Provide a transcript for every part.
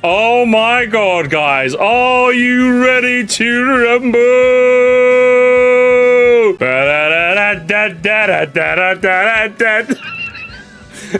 Oh my god, guys. Are you ready to rumble?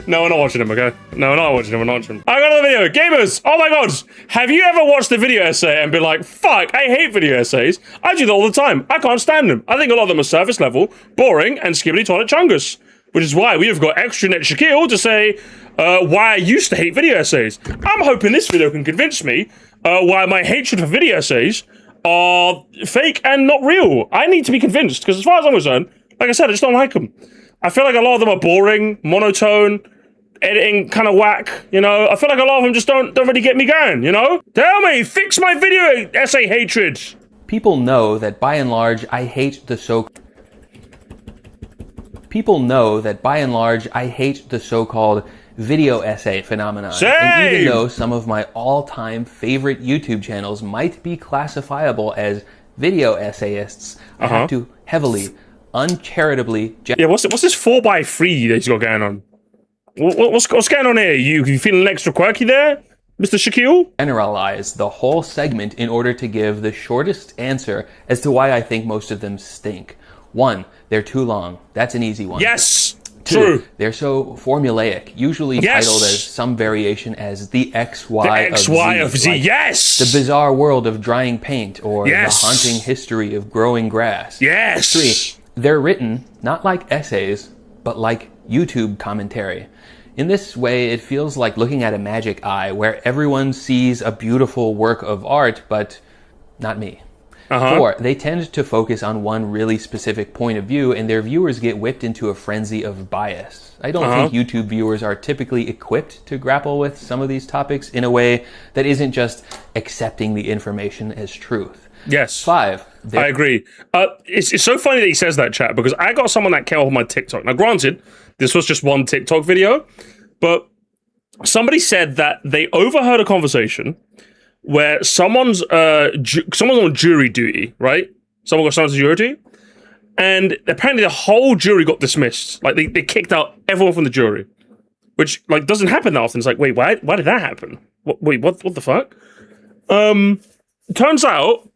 No, we're not watching him, okay? No, we're not watching him, we're not watching him. I got another video. Gamers, oh my god. Have you ever watched a video essay and been like, fuck, I hate video essays. I do that all the time. I can't stand them. I think a lot of them are surface level, boring, and skibbity toilet chungus. Which is why we have got extra net Shaquille to say why I used to hate video essays. I'm hoping this video can convince me why my hatred for video essays are fake and not real. I need to be convinced, because as far as I'm concerned, like I said, I just don't like them. I feel like a lot of them are boring, monotone, editing kind of whack, you know? I feel like a lot of them just don't really get me going, you know? Tell me, fix my video essay hatred. People know that by and large, I hate the so-called video essay phenomenon. Same. And even though some of my all-time favorite YouTube channels might be classifiable as video essayists, I have to heavily, uncharitably... Yeah, what's this 4x3 that he's got going on? What's going on here? You feeling extra quirky there, Mr. Shaquille? Generalize the whole segment in order to give the shortest answer as to why I think most of them stink. 1, they're too long. That's an easy one. Yes! 2, true. They're so formulaic, usually titled as some variation as the XY of Z. Like yes! The bizarre world of drying paint, or yes! the haunting history of growing grass. Yes! 3, they're written not like essays, but like YouTube commentary. In this way, it feels like looking at a magic eye where everyone sees a beautiful work of art, but not me. 4, they tend to focus on one really specific point of view, and their viewers get whipped into a frenzy of bias. I don't think YouTube viewers are typically equipped to grapple with some of these topics in a way that isn't just accepting the information as truth. Yes. 5. I agree. It's so funny that he says that, chat, because I got someone that came off on my TikTok. Now, granted, this was just one TikTok video, but somebody said that they overheard a conversation where someone's on jury duty, right? Someone got sent to jury duty, and apparently the whole jury got dismissed. Like, they kicked out everyone from the jury, which, like, doesn't happen that often. It's like, wait, why did that happen? What the fuck? Turns out,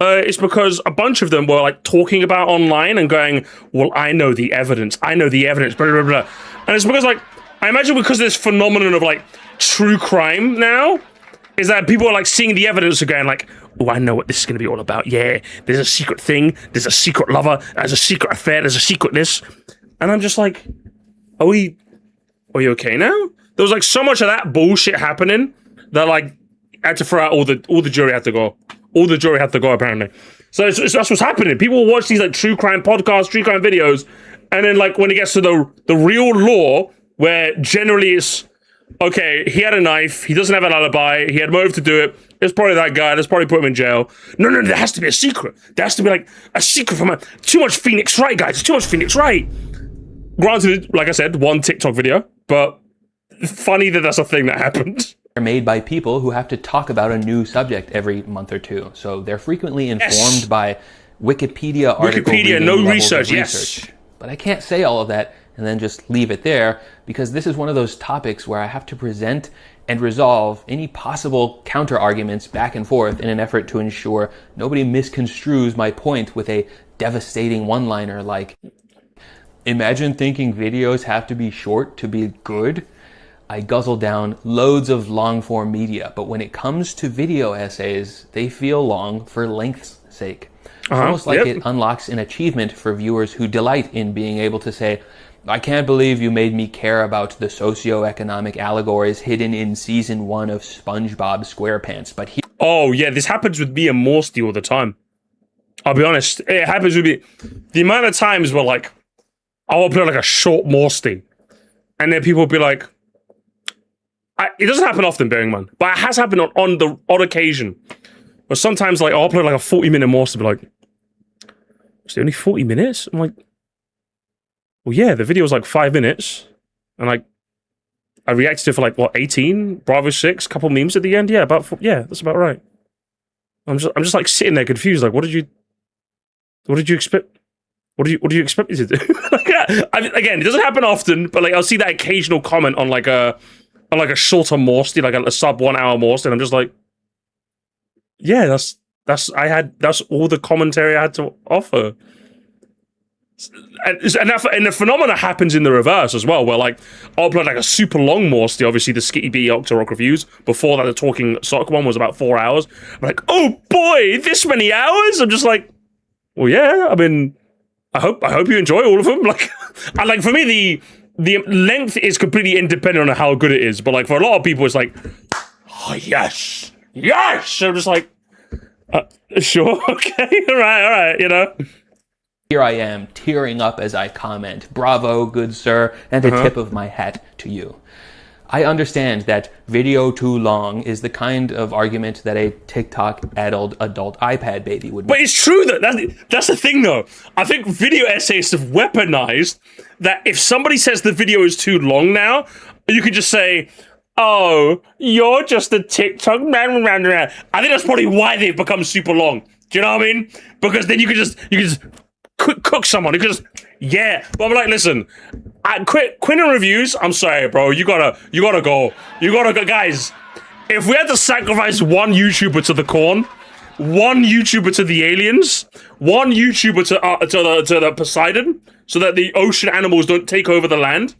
it's because a bunch of them were, like, talking about online and going, well, I know the evidence, blah, blah, blah. And it's because, like, I imagine because of this phenomenon of, like, true crime now, is that people are, like, seeing the evidence and going, like, oh, I know what this is going to be all about. Yeah, there's a secret thing, there's a secret lover, there's a secret affair, there's a secret this. And I'm just like, are we okay now? There was, like, so much of that bullshit happening that, like, I had to throw out all the jury had to go. All the jury had to go, apparently. So that's what's happening. People watch these, like, true crime podcasts, true crime videos, and then, like, when it gets to the real law, where generally it's, okay, he had a knife, he doesn't have an alibi, he had motive to do it, it's probably that guy, let's probably put him in jail. No, there has to be a secret. There has to be, like, a secret from too much Phoenix Wright, guys, too much Phoenix Wright. Granted, like I said, one TikTok video, but funny that that's a thing that happened. They're made by people who have to talk about a new subject every month or two, so they're frequently informed by Wikipedia article reading no levels research, of research. But I can't say all of that and then just leave it there, because this is one of those topics where I have to present and resolve any possible counter-arguments back and forth in an effort to ensure nobody misconstrues my point with a devastating one-liner like, imagine thinking videos have to be short to be good. I guzzle down loads of long-form media, but when it comes to video essays, they feel long for length's sake. It's almost like it unlocks an achievement for viewers who delight in being able to say, I can't believe you made me care about the socioeconomic allegories hidden in season 1 of SpongeBob SquarePants, but here... Oh, yeah, this happens with me and Moresty all the time. I'll be honest, it happens with me. The amount of times where, like, I'll play, like, a short Moresty, and then people will be like, it doesn't happen often, bearing in mind, but it has happened on the odd occasion. But sometimes, like, I'll play, like, a 40-minute Moresty, be like, is it only 40 minutes? I'm like, well, yeah, the video was like 5 minutes, and like I reacted to it for like what 18, Bravo 6, couple memes at the end. Yeah, that's about right. I'm just like sitting there confused. Like, what did you expect? What do you expect me to do? Like, again, it doesn't happen often, but like I'll see that occasional comment on like a and like a shorter Moresty, like a sub 1 hour Moresty, and I'm just like, yeah, that's all the commentary I had to offer. And the phenomena happens in the reverse as well, where like I'll upload like a super long Moresty, obviously the Skitty B Octorok reviews. Before that, the Talking Sock one was about 4 hours. I'm like, oh boy, this many hours? I'm just like, well, yeah. I mean, I hope you enjoy all of them. Like, for me, the length is completely independent on how good it is. But like for a lot of people, it's like, oh yes. I'm just like, sure, okay, all right, you know. Here I am, tearing up as I comment. Bravo, good sir, and a tip of my hat to you. I understand that video too long is the kind of argument that a TikTok-addled adult iPad baby would make. But it's true that's the thing, though. I think video essayists have weaponized that if somebody says the video is too long now, you could just say, oh, you're just a TikTok man. I think that's probably why they've become super long. Do you know what I mean? Because then you could just cook someone. You could just, yeah. But I'm like, listen, Quinton reviews, I'm sorry, bro. You gotta go. Guys, if we had to sacrifice one YouTuber to the corn, one YouTuber to the aliens, one YouTuber to the Poseidon, so that the ocean animals don't take over the land,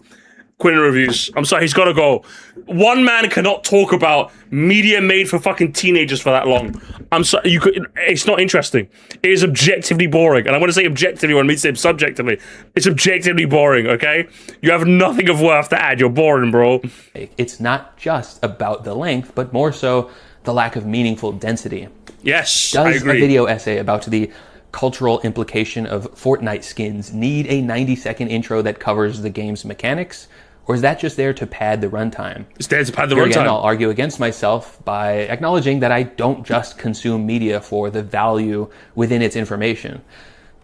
Quinton reviews. I'm sorry, he's gotta go. One man cannot talk about media made for fucking teenagers for that long. I'm sorry, it's not interesting. It is objectively boring. And I'm gonna say objectively when I mean to say subjectively. It's objectively boring, okay? You have nothing of worth to add. You're boring, bro. It's not just about the length, but more so the lack of meaningful density. Yes, I agree. Does a video essay about the cultural implication of Fortnite skins need a 90-second intro that covers the game's mechanics? Or is that just there to pad the runtime? It's there to pad the Here runtime. Again, I'll argue against myself by acknowledging that I don't just consume media for the value within its information.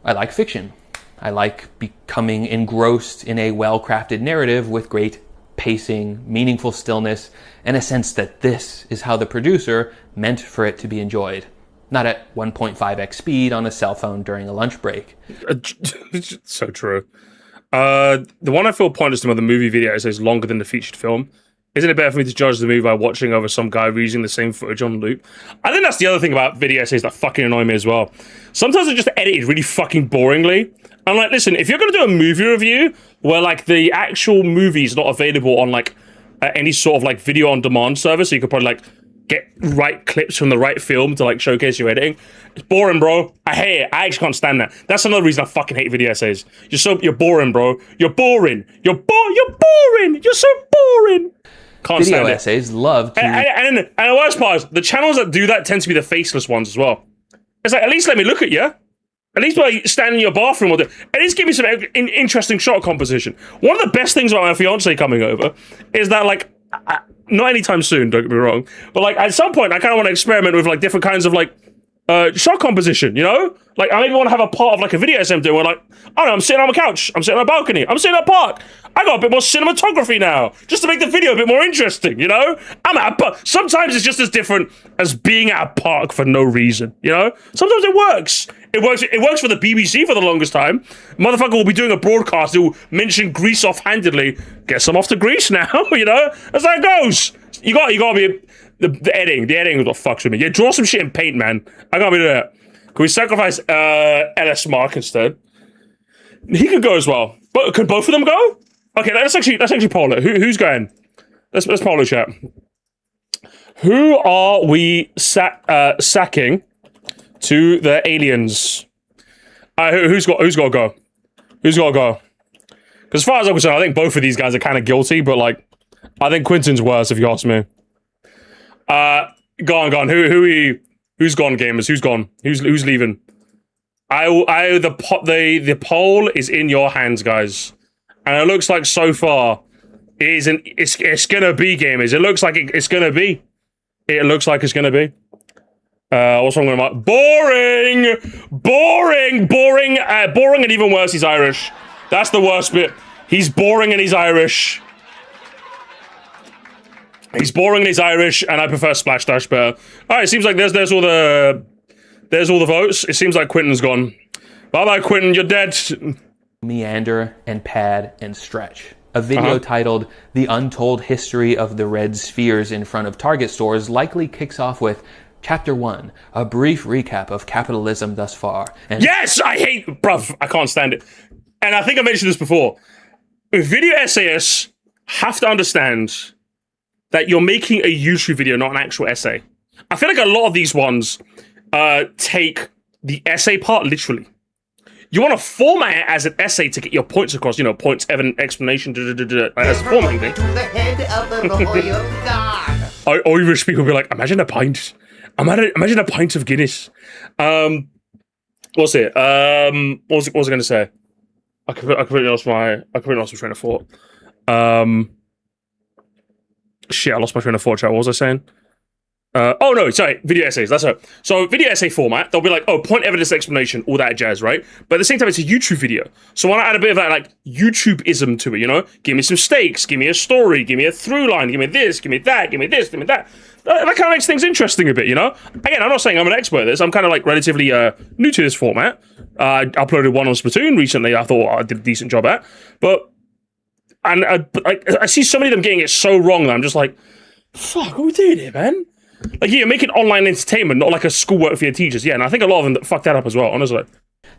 I like fiction. I like becoming engrossed in a well-crafted narrative with great pacing, meaningful stillness, and a sense that this is how the producer meant for it to be enjoyed. Not at 1.5x speed on a cell phone during a lunch break. So true. The one I feel pointless to the movie video is longer than the featured film. Isn't it better for me to judge the movie by watching over some guy reusing the same footage on loop? I think that's the other thing about video essays that fucking annoy me as well. Sometimes they're just edited really fucking boringly. I'm like, listen, if you're going to do a movie review where like the actual movie is not available on like any sort of like video on demand service, so you could probably like get right clips from the right film to like showcase your editing. It's boring, bro. I hate it. I actually can't stand that. That's another reason I fucking hate video essays. You're boring, bro. You're boring. You're boring. You're so boring. Can't stand it. Video essays love to... And the worst part is, the channels that do that tend to be the faceless ones as well. It's like, at least let me look at you. At least while you stand in your bathroom or at least give me some interesting shot composition. One of the best things about my fiance coming over is that like, not anytime soon, don't get me wrong, but like at some point I kind of want to experiment with like different kinds of like shot composition, you know? Like I maybe want to have a part of like a video essay I'm doing where like, I don't know, I'm sitting on a couch, I'm sitting on a balcony, I'm sitting at a park. I got a bit more cinematography now, just to make the video a bit more interesting, you know? I'm at a park. Sometimes it's just as different as being at a park for no reason, you know? Sometimes it works. It works for the BBC for the longest time. Motherfucker will be doing a broadcast, he'll mention Greece offhandedly. Guess I'm off to Greece now, you know? That's how it goes. You gotta be the editing. The editing is what fucks with me. Yeah, draw some shit in paint, man. I gotta be doing that. Can we sacrifice LS Mark instead? He could go as well. But could both of them go? Okay, let's actually poll it. Who's going? Let's poll the chat. Who are we sacking to the aliens? Who's got to go? Who's got to go? Because as far as I'm concerned, I think both of these guys are kind of guilty, but like, I think Quinton's worse if you ask me. Gone. Who's gone, gamers? Who's gone? Who's leaving? The poll is in your hands, guys. And it looks like so far it's gonna be, gamers. It looks like it's gonna be. It looks like it's gonna be. What's wrong with my boring, and even worse, he's Irish. That's the worst bit. He's boring and he's Irish. He's boring and he's Irish, and I prefer Splash Dash better. All right, it seems like there's all the votes. It seems like Quinton's gone. Bye bye, Quinton. You're dead. Meander and pad and stretch. A video titled The Untold History of the Red Spheres in Front of Target Stores likely kicks off with Chapter 1, a brief recap of capitalism thus far. And yes, bruv, I can't stand it. And I think I mentioned this before. Video essayists have to understand that you're making a YouTube video, not an actual essay. I feel like a lot of these ones take the essay part literally. You want to format it as an essay to get your points across, points, evidence, explanation, as a formatting thing. To the head of the royal guard. Irish people be like, imagine a pint. Imagine a pint of Guinness. What's it? What was I going to say? I completely lost my train of thought. Shit, I lost my train of thought, chat. What was I saying? Video essays, that's it. So video essay format, they'll be like, point, evidence, explanation, all that jazz, right? But at the same time, it's a YouTube video. So why not add a bit of that, like, YouTube-ism to it, Give me some stakes, give me a story, give me a through line, give me this, give me that, give me this, give me that. That kind of makes things interesting a bit, Again, I'm not saying I'm an expert at this. I'm kind of, like, relatively new to this format. I uploaded one on Splatoon recently I thought I did a decent job at. But I see so many of them getting it so wrong that I'm just like, fuck, what are we doing here, man? Like, you're making online entertainment, not like a schoolwork for your teachers. Yeah, and I think a lot of them fuck that up as well, honestly.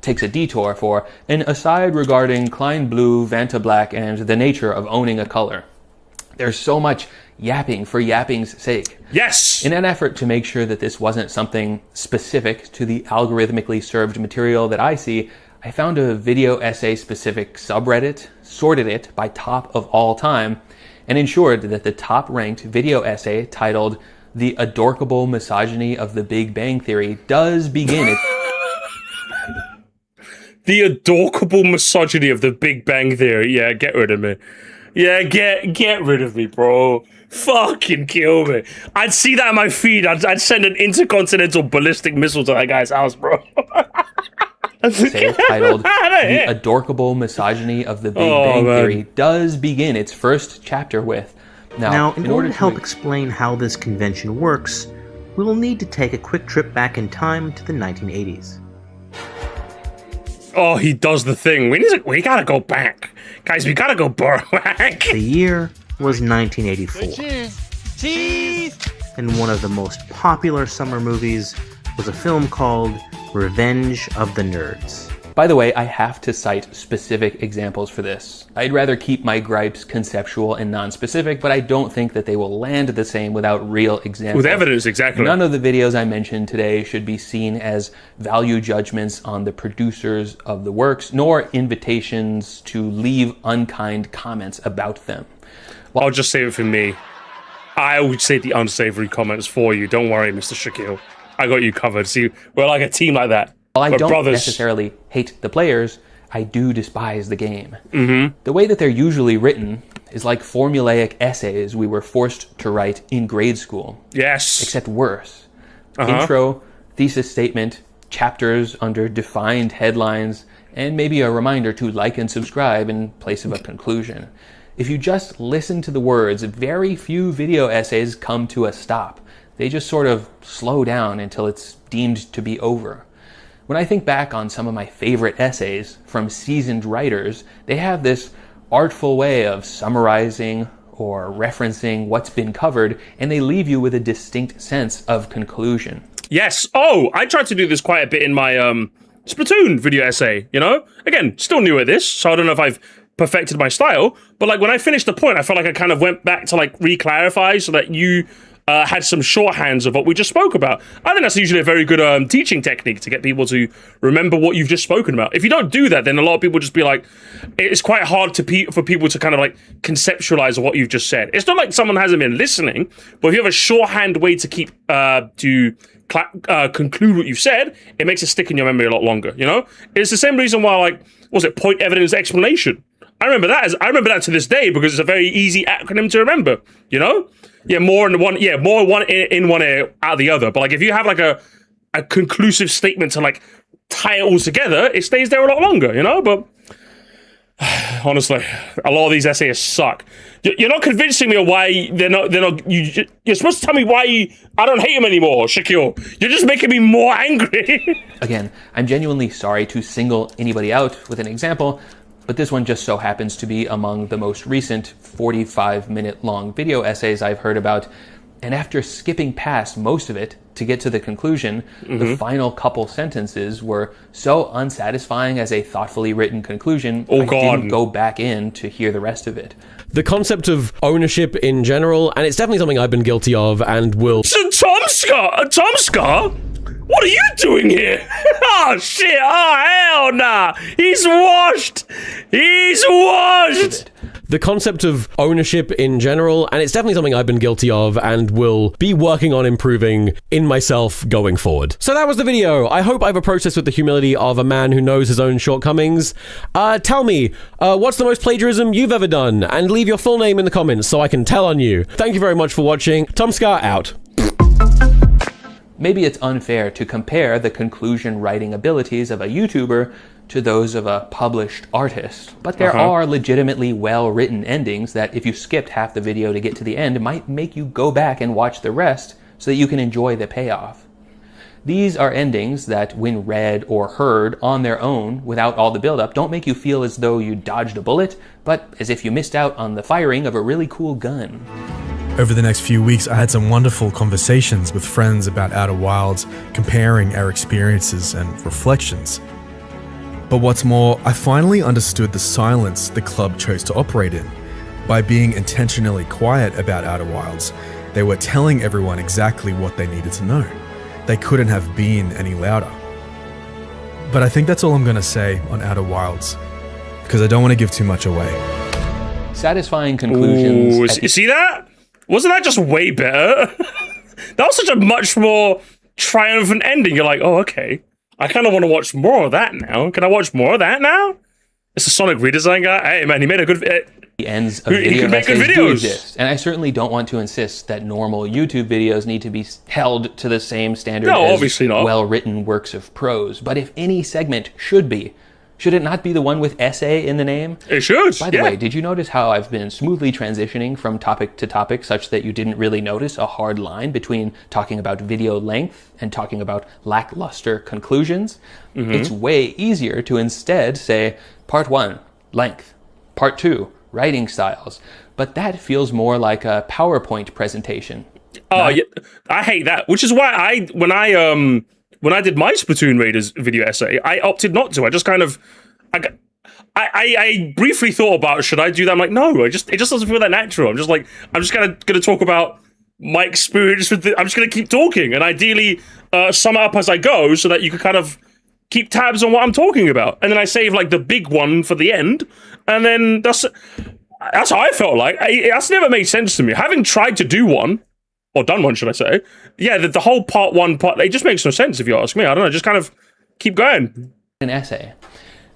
Takes a detour for an aside regarding Klein Blue, Vanta Black, and the nature of owning a color. There's so much yapping for yapping's sake. Yes! In an effort to make sure that this wasn't something specific to the algorithmically served material that I see, I found a video essay-specific subreddit, sorted it by top of all time, and ensured that the top-ranked video essay titled The Adorkable Misogyny of the Big Bang Theory does begin it. The adorkable misogyny of the Big Bang Theory. Yeah, get rid of me. Yeah, get rid of me, bro. Fucking kill me. I'd see that on my feed. I'd send an intercontinental ballistic missile to that guy's house, bro. Titled The Adorkable Misogyny of the Big Bang Theory does begin its first chapter with. Now, in order to help explain how this convention works, we will need to take a quick trip back in time to the 1980s. Oh, he does the thing. We gotta go back. Guys, we gotta go back. The year was 1984. Cheese! And one of the most popular summer movies was a film called Revenge of the Nerds. By the way, I have to cite specific examples for this. I'd rather keep my gripes conceptual and non-specific, but I don't think that they will land the same without real examples. With evidence, exactly. None of the videos I mentioned today should be seen as value judgments on the producers of the works, nor invitations to leave unkind comments about them. I'll just save it for me. I would say the unsavory comments for you. Don't worry, Mr. Shaquille. I got you covered. See, we're like a team like that. While I don't necessarily hate the players, I do despise the game. Mm-hmm. The way that they're usually written is like formulaic essays we were forced to write in grade school. Yes. Except worse. Intro, thesis statement, chapters under defined headlines, and maybe a reminder to like and subscribe in place of a conclusion. If you just listen to the words, very few video essays come to a stop. They just sort of slow down until it's deemed to be over. When I think back on some of my favorite essays from seasoned writers, they have this artful way of summarizing or referencing what's been covered, and they leave you with a distinct sense of conclusion. Yes. Oh, I tried to do this quite a bit in my Splatoon video essay, Again, still new at this, so I don't know if I've perfected my style, but like when I finished the point, I felt like I kind of went back to like re-clarify so that you had some shorthands of what we just spoke about. I think that's usually a very good teaching technique to get people to remember what you've just spoken about. If you don't do that, then a lot of people just be like, it's quite hard for people to kind of like conceptualize what you've just said. It's not like someone hasn't been listening, but if you have a shorthand way to keep conclude what you've said, it makes it stick in your memory a lot longer. It's the same reason why point, evidence, explanation. I remember that to this day because it's a very easy acronym to remember. Yeah, more in one in one ear, out the other. But like if you have like a conclusive statement to like tie it all together, it stays there a lot longer, But honestly, a lot of these essays suck. You're not convincing me of why they're not. You're supposed to tell me why I don't hate them anymore, Shaquille. You're just making me more angry. Again, I'm genuinely sorry to single anybody out with an example. But this one just so happens to be among the most recent 45-minute long video essays I've heard about. And after skipping past most of it to get to the conclusion, the final couple sentences were so unsatisfying as a thoughtfully written conclusion, I didn't go back in to hear the rest of it. The concept of ownership in general, and it's definitely something I've been guilty of and will... Tomska? What are you doing here? Oh, shit. Oh, hell nah. He's washed. The concept of ownership in general, and it's definitely something I've been guilty of and will be working on improving in myself going forward. So that was the video. I hope I've approached this with the humility of a man who knows his own shortcomings. Tell me, what's the most plagiarism you've ever done? And leave your full name in the comments so I can tell on you. Thank you very much for watching. Tomska out. Maybe it's unfair to compare the conclusion writing abilities of a YouTuber to those of a published artist. But there are legitimately well-written endings that if you skipped half the video to get to the end, might make you go back and watch the rest so that you can enjoy the payoff. These are endings that, when read or heard on their own, without all the build-up, don't make you feel as though you dodged a bullet, but as if you missed out on the firing of a really cool gun. Over the next few weeks, I had some wonderful conversations with friends about Outer Wilds, comparing our experiences and reflections. But what's more, I finally understood the silence the club chose to operate in. By being intentionally quiet about Outer Wilds, they were telling everyone exactly what they needed to know. They couldn't have been any louder. But I think that's all I'm going to say on Outer Wilds, because I don't want to give too much away. Satisfying conclusions. Ooh, you see that? Wasn't that just way better? That was such a much more triumphant ending. You're like, oh, okay. I kind of want to watch more of that now. Can I watch more of that now? It's a Sonic redesign guy. Hey, man, he made a good... The ends of video essays do exist. And I certainly don't want to insist that normal YouTube videos need to be held to the same standard as well-written works of prose. But if any segment should be, should it not be the one with essay in the name? It should. By the way, did you notice how I've been smoothly transitioning from topic to topic such that you didn't really notice a hard line between talking about video length and talking about lackluster conclusions? It's way easier to instead say, part 1, length. Part 2, writing styles. But that feels more like a PowerPoint presentation. Oh, yeah. I hate that. Which is why when I did my Splatoon Raiders video essay, I opted not to. I just kind of, I briefly thought about, should I do that? I'm like, no, it just doesn't feel that natural. I'm just gonna talk about my experience with I'm just gonna keep talking and ideally sum it up as I go so that you can kind of keep tabs on what I'm talking about. And then I save like the big one for the end. And then that's how I felt like. That's never made sense to me. Having tried to do one, or done one, should I say? Yeah, the whole part 1, it just makes no sense if you ask me. I don't know, just kind of keep going. An essay.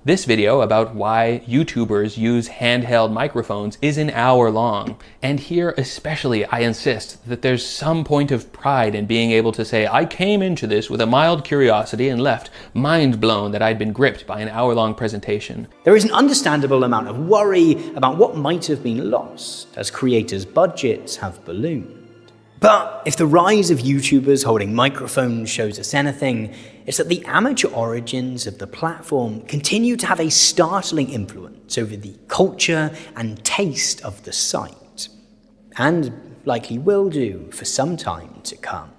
This video about why YouTubers use handheld microphones is an hour long. And here especially, I insist that there's some point of pride in being able to say, I came into this with a mild curiosity and left mind blown that I'd been gripped by an hour-long presentation. There is an understandable amount of worry about what might have been lost as creators' budgets have ballooned. But if the rise of YouTubers holding microphones shows us anything, it's that the amateur origins of the platform continue to have a startling influence over the culture and taste of the site, and likely will do for some time to come.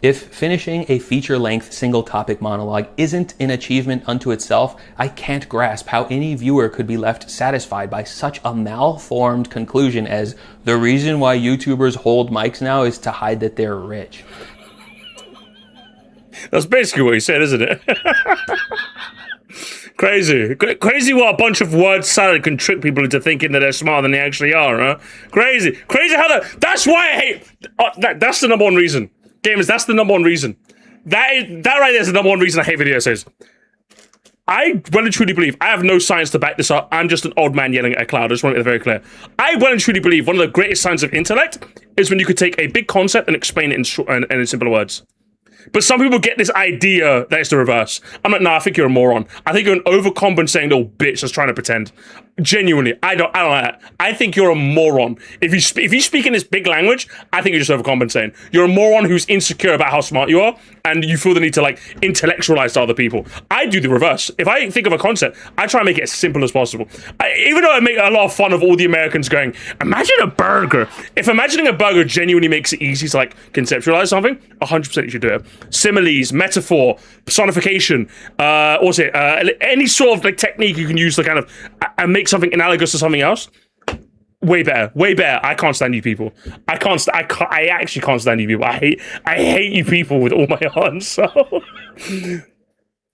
If finishing a feature-length single-topic monologue isn't an achievement unto itself, I can't grasp how any viewer could be left satisfied by such a malformed conclusion as the reason why YouTubers hold mics now is to hide that they're rich. That's basically what he said, isn't it? Crazy. Crazy what a bunch of word salad can trick people into thinking that they're smarter than they actually are, huh? Crazy. Crazy how that's why I hate... that's the number one reason. Gamers, that's the number one reason. That right there is the number one reason I hate video essays. I well and truly believe, I have no science to back this up, I'm just an old man yelling at a cloud, I just want to make that very clear. I well and truly believe one of the greatest signs of intellect is when you could take a big concept and explain it in simpler words. But some people get this idea that it's the reverse. I'm like, nah, I think you're a moron. I think you're an overcompensating little bitch that's trying to pretend. Genuinely, I don't like that. I think you're a moron. If you speak in this big language, I think you're just overcompensating. You're a moron who's insecure about how smart you are, and you feel the need to like intellectualize to other people. I do the reverse. If I think of a concept, I try and make it as simple as possible. Even though I make a lot of fun of all the Americans going, imagine a burger. If imagining a burger genuinely makes it easy to like conceptualize something, 100% you should do it. Similes, metaphor, personification, any sort of like technique you can use to kind of make something analogous to something else. Way better. I can't stand you people. I actually can't stand you people. I hate you people with all my heart. So,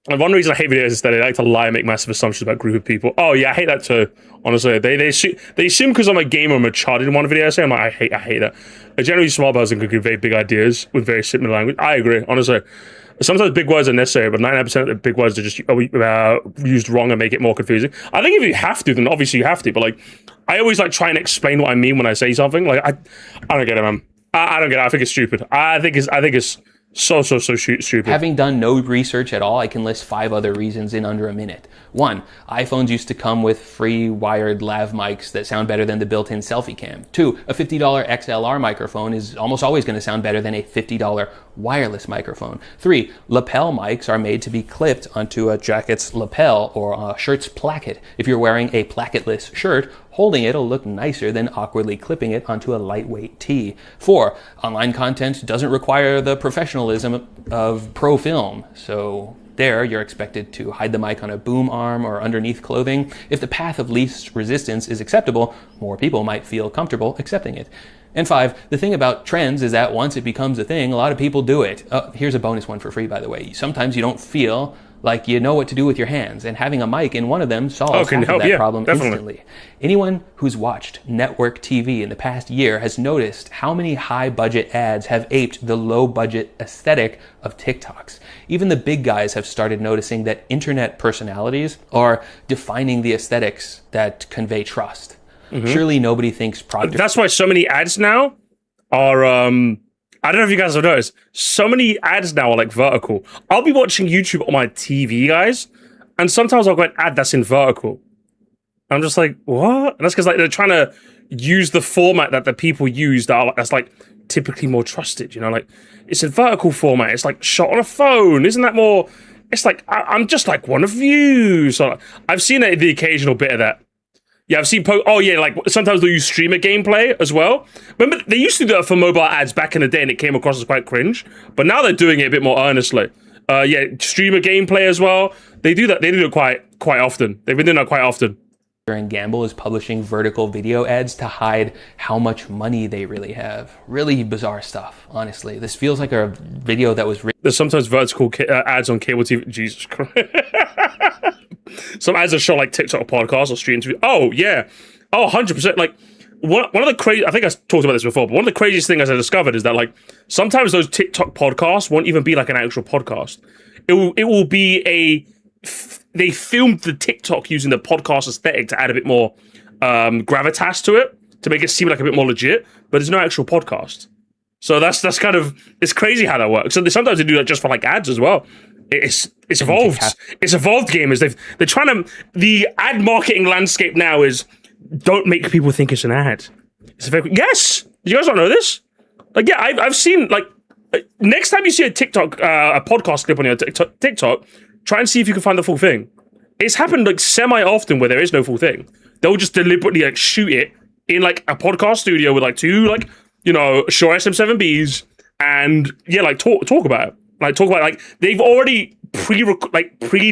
and one reason I hate videos is that they like to lie and make massive assumptions about a group of people. Oh yeah, I hate that too. Honestly, they assume because I'm a gamer I'm a child in one video I say. I'm like, I hate that. A generally smart person can convey big ideas with very similar language. I agree, honestly. Sometimes big words are necessary, but 99% of the big words are just used wrong and make it more confusing. I think if you have to, then obviously you have to. But like, I always like try and explain what I mean when I say something. Like, I don't get it, man. I don't get it. I think it's stupid. I think it's so stupid. Having done no research at all, I can list 5 other reasons in under a minute. 1, iPhones used to come with free wired lav mics that sound better than the built-in selfie cam. 2, a $50 XLR microphone is almost always going to sound better than a $50 wireless microphone. 3, lapel mics are made to be clipped onto a jacket's lapel or a shirt's placket. If you're wearing a placketless shirt, holding it'll look nicer than awkwardly clipping it onto a lightweight tee. 4, online content doesn't require the professionalism of pro film, so there, you're expected to hide the mic on a boom arm or underneath clothing. If the path of least resistance is acceptable, more people might feel comfortable accepting it. And 5, the thing about trends is that once it becomes a thing, a lot of people do it. Here's a bonus one for free, by the way. Sometimes you don't feel like you know what to do with your hands, and having a mic in one of them solves half of that problem instantly. Anyone who's watched network TV in the past year has noticed how many high-budget ads have aped the low-budget aesthetic of TikToks. Even the big guys have started noticing that internet personalities are defining the aesthetics that convey trust. Surely nobody thinks product. That's why so many ads now are I don't know if you guys have noticed, so many ads now are like vertical. I'll be watching YouTube on my TV, guys, and sometimes I'll get an ad that's in vertical. I'm just like, what? And that's because like they're trying to use the format that the people use that's like typically more trusted, you know, like it's a vertical format. It's like shot on a phone. Isn't that more? It's like I'm just like one of you. So I've seen the occasional bit of that. Yeah, I've seen like sometimes they'll use streamer gameplay as well. Remember, they used to do that for mobile ads back in the day and it came across as quite cringe. But now they're doing it a bit more earnestly. Streamer gameplay as well. They do that. They do it quite often. They've been doing that quite often. And Gamble is publishing vertical video ads to hide how much money they really have. Really bizarre stuff, honestly. This feels like a video that was written. There's sometimes vertical ads on cable TV. Jesus Christ. Some ads that show like TikTok podcasts or stream interviews. Oh, yeah. Oh, 100%. Like, one of the crazy, I think I talked about this before, but one of the craziest things I discovered is that like sometimes those TikTok podcasts won't even be like an actual podcast. It will be they filmed the TikTok using the podcast aesthetic to add a bit more gravitas to it, to make it seem like a bit more legit, but there's no actual podcast. So that's kind of, it's crazy how that works. So sometimes they do that just for like ads as well. It's evolved. It's evolved, gamers. They're trying to, the ad marketing landscape now is, don't make people think it's an ad. Yes! You guys don't know this? Like, yeah, I've seen, like, next time you see a TikTok, a podcast clip on your TikTok, try and see if you can find the full thing. It's happened, like, semi-often where there is no full thing. They'll just deliberately, like, shoot it in, like, a podcast studio with, like, 2, like, you know, Shure SM7Bs and, yeah, like, talk about it. Like, talk about, like, they've already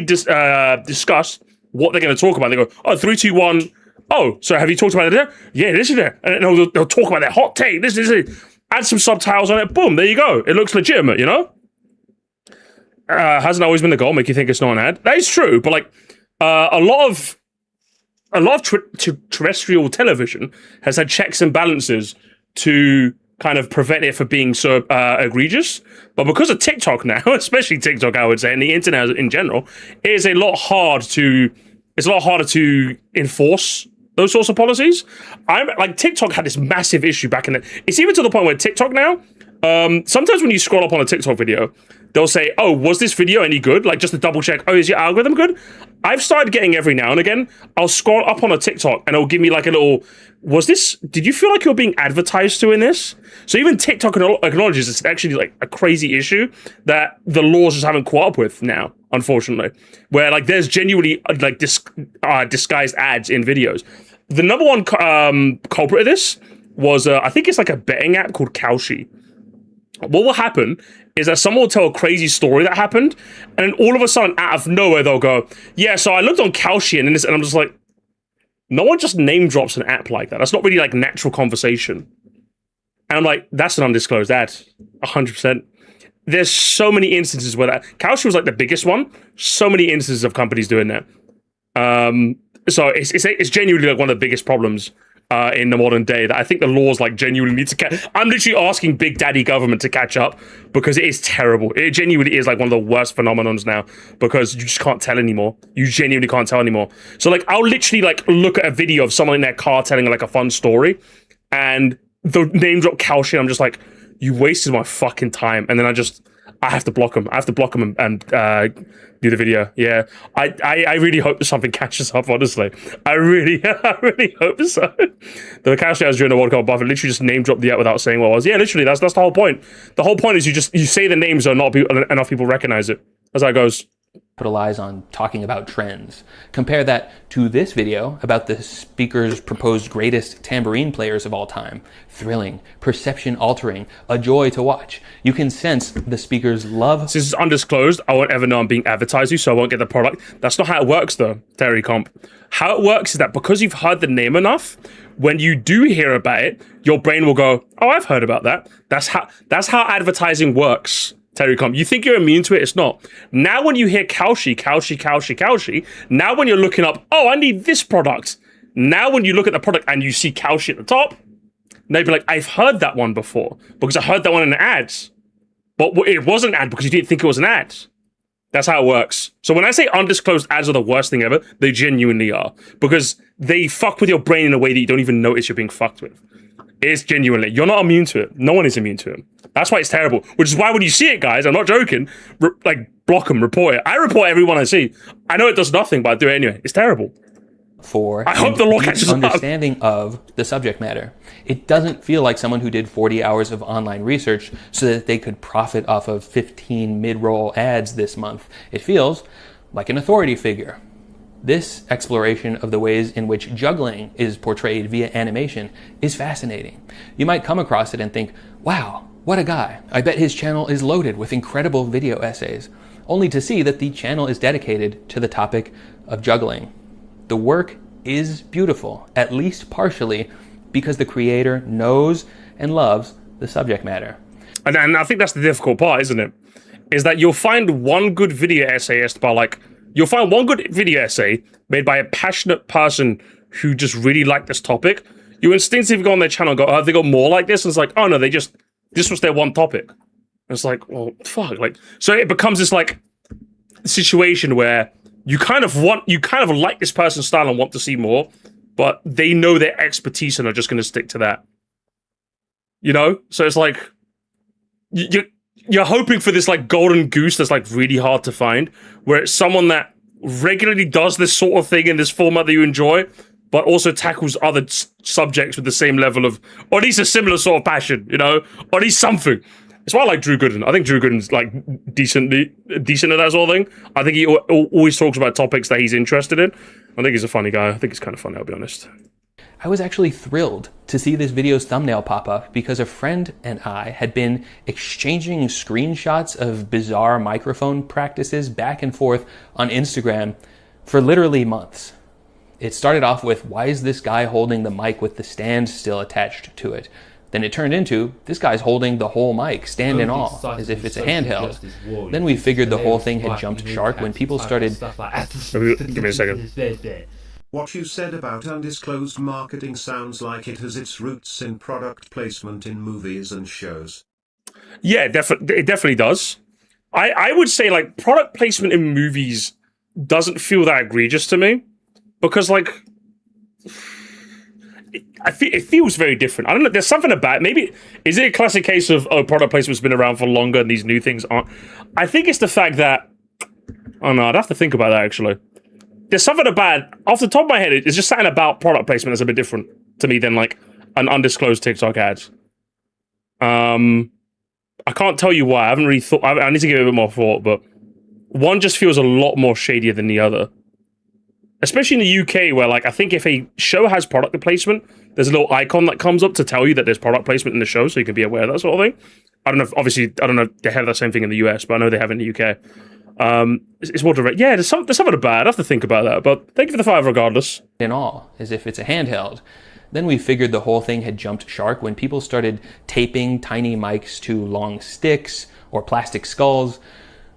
discussed what they're going to talk about. They go, 3, 2, 1. Oh, so have you talked about it there? Yeah, this is there. And they'll talk about their hot take. This is it. Add some subtitles on it. Boom, there you go. It looks legitimate, you know? Hasn't always been the goal, make you think it's not an ad. That is true, but like a lot of terrestrial television has had checks and balances to kind of prevent it from being so egregious. But because of TikTok now, especially TikTok, I would say, and the internet in general, it is a lot harder to enforce those sorts of policies. TikTok had this massive issue back in the. It's even to the point where TikTok now, sometimes when you scroll up on a TikTok video, they'll say, oh, was this video any good? Like, just to double check, oh, is your algorithm good? I've started getting every now and again, I'll scroll up on a TikTok and it'll give me like a little, did you feel like you're being advertised to in this? So even TikTok acknowledges it's actually like a crazy issue that the laws just haven't caught up with now, unfortunately, where like there's genuinely like disguised ads in videos. The number one culprit of this was, I think it's like a betting app called Kalshi. What will happen is that someone will tell a crazy story that happened, and then all of a sudden, out of nowhere, they'll go, yeah, so I looked on Kalshi, and I'm just like, no one just name drops an app like that. That's not really like natural conversation. And I'm like, that's an undisclosed ad, 100%. There's so many instances where that, Kalshi was like the biggest one, so many instances of companies doing that. So it's genuinely like one of the biggest problems in the modern day that I think the laws like genuinely need to catch. I'm literally asking Big Daddy government to catch up because it is terrible. It genuinely is like one of the worst phenomenons now because you just can't tell anymore. You genuinely can't tell anymore. So like I'll literally like look at a video of someone in their car telling like a fun story and the name drop Kalshi. I'm just like, you wasted my fucking time. And then I have to block them. I have to block them and do the video. Yeah, I really hope something catches up. Honestly, I really hope so. The Kalshi I was during the World Cup Buffett literally just name dropped the app without saying what it was. Yeah, literally, that's the whole point. The whole point is you say the names so not enough people recognize it. That's how it goes. Capitalize on talking about trends. Compare that to this video about the speaker's proposed greatest tambourine players of all time. Thrilling, perception altering, a joy to watch. You can sense the speaker's love. Since it's undisclosed, I won't ever know I'm being advertised to, so I won't get the product. That's not how it works though, Terry Comp. How it works is that because you've heard the name enough, when you do hear about it, your brain will go, oh, I've heard about that. That's how advertising works. Terry Comp, you think you're immune to it? It's not. Now when you hear Kalshi, now when you're looking up, oh, I need this product. Now when you look at the product and you see Kalshi at the top, they'd be like, I've heard that one before because I heard that one in the ads. But it wasn't an ad because you didn't think it was an ad. That's how it works. So when I say undisclosed ads are the worst thing ever, they genuinely are because they fuck with your brain in a way that you don't even notice you're being fucked with. It's genuinely, you're not immune to it. No one is immune to it. That's why it's terrible. Which is why when you see it, guys, I'm not joking, block them, report it. I report everyone I see. I know it does nothing, but I do it anyway. It's terrible. I hope the law catches up. Understanding of the subject matter. It doesn't feel like someone who did 40 hours of online research so that they could profit off of 15 mid-roll ads this month. It feels like an authority figure. This exploration of the ways in which juggling is portrayed via animation is fascinating. You might come across it and think, wow, what a guy. I bet his channel is loaded with incredible video essays, only to see that the channel is dedicated to the topic of juggling. The work is beautiful, at least partially, because the creator knows and loves the subject matter. And I think that's the difficult part, isn't it? Is that you'll find one good video essayist you'll find one good video essay made by a passionate person who just really liked this topic. You instinctively go on their channel and go, oh, have they got more like this? And it's like, oh no, this was their one topic. And it's like, well, fuck. So it becomes this situation where you kind of like this person's style and want to see more, but they know their expertise and are just going to stick to that. You know? So it's like, you're hoping for this golden goose that's really hard to find, where it's someone that regularly does this sort of thing in this format that you enjoy, but also tackles other subjects with the same level of, or at least a similar sort of passion, you know, or at least something. It's why I like Drew Gooden. I think Drew Gooden's decent at that sort of thing. I think he always talks about topics that he's interested in. I think he's a funny guy. I think he's kind of funny, I'll be honest. I was actually thrilled to see this video's thumbnail pop up because a friend and I had been exchanging screenshots of bizarre microphone practices back and forth on Instagram for literally months. It started off with, why is this guy holding the mic with the stand still attached to it? Then it turned into, this guy's holding the whole mic, stand and all, as if it's a handheld. Then we figured the whole thing had jumped shark when people started... Give me a second. What you said about undisclosed marketing sounds like it has its roots in product placement in movies and shows. Yeah, it definitely does. I would say product placement in movies doesn't feel that egregious to me because it feels very different. I don't know. There's something about it. Maybe is it a classic case of product placement's been around for longer and these new things aren't? I think it's the fact that I'd have to think about that actually. There's something about off the top of my head. It's just something about product placement that's a bit different to me than like an undisclosed TikTok ad. I can't tell you why. I haven't really thought. I need to give it a bit more thought, but one just feels a lot more shadier than the other. Especially in the UK, where like I think if a show has product placement, there's a little icon that comes up to tell you that there's product placement in the show, so you can be aware of that sort of thing. I don't know. I don't know if they have that same thing in the US, but I know they have in the UK. It's more direct. Yeah, there's something about it. I have to think about that. But thank you for the $5 regardless. In all, as if it's a handheld. Then we figured the whole thing had jumped shark when people started taping tiny mics to long sticks or plastic skulls.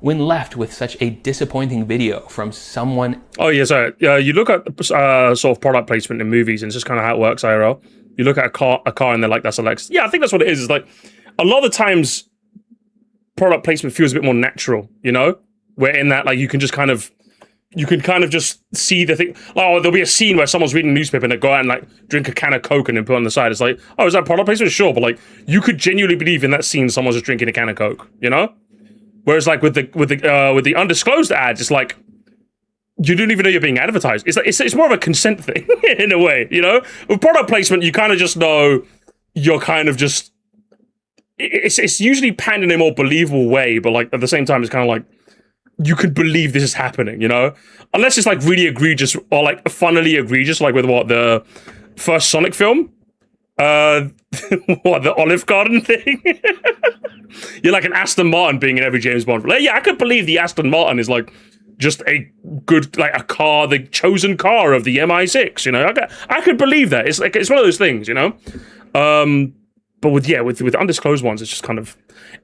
When left with such a disappointing video from someone... Oh, yeah, so you look at sort of product placement in movies, and it's just kind of how it works, IRL. You look at a car and they're like, that's Alexa. Yeah, I think that's what it is. It's like, a lot of the times, product placement feels a bit more natural, you know? Where in that, like, you can kind of just see the thing. Oh, there'll be a scene where someone's reading a newspaper and they go out and, like, drink a can of Coke and then put it on the side. It's like, oh, is that product placement? Sure, but, like, you could genuinely believe in that scene someone's just drinking a can of Coke, you know? Whereas like with the undisclosed ads, it's like you don't even know you're being advertised. It's like it's more of a consent thing in a way, you know. With product placement, you kind of just know you're kind of just. It's usually panned in a more believable way, but like at the same time, it's kind of like you could believe this is happening, you know. Unless it's like really egregious or like funnily egregious, like with the first Sonic film. The Olive Garden thing? You're like an Aston Martin being in every James Bond film. Like, yeah, I could believe the Aston Martin is like just a good, like a car, the chosen car of the MI6, you know? I could believe that. It's like, it's one of those things, you know? But with undisclosed ones, it's just kind of,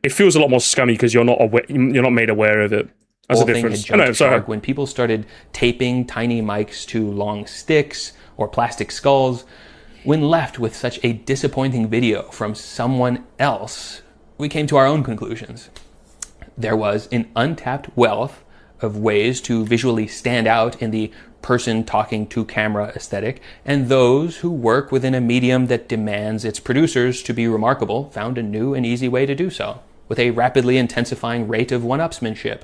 it feels a lot more scummy because you're not made aware of it. That's a difference. When people started taping tiny mics to long sticks or plastic skulls, when left with such a disappointing video from someone else, we came to our own conclusions. There was an untapped wealth of ways to visually stand out in the person talking to camera aesthetic, and those who work within a medium that demands its producers to be remarkable found a new and easy way to do so, with a rapidly intensifying rate of one-upsmanship.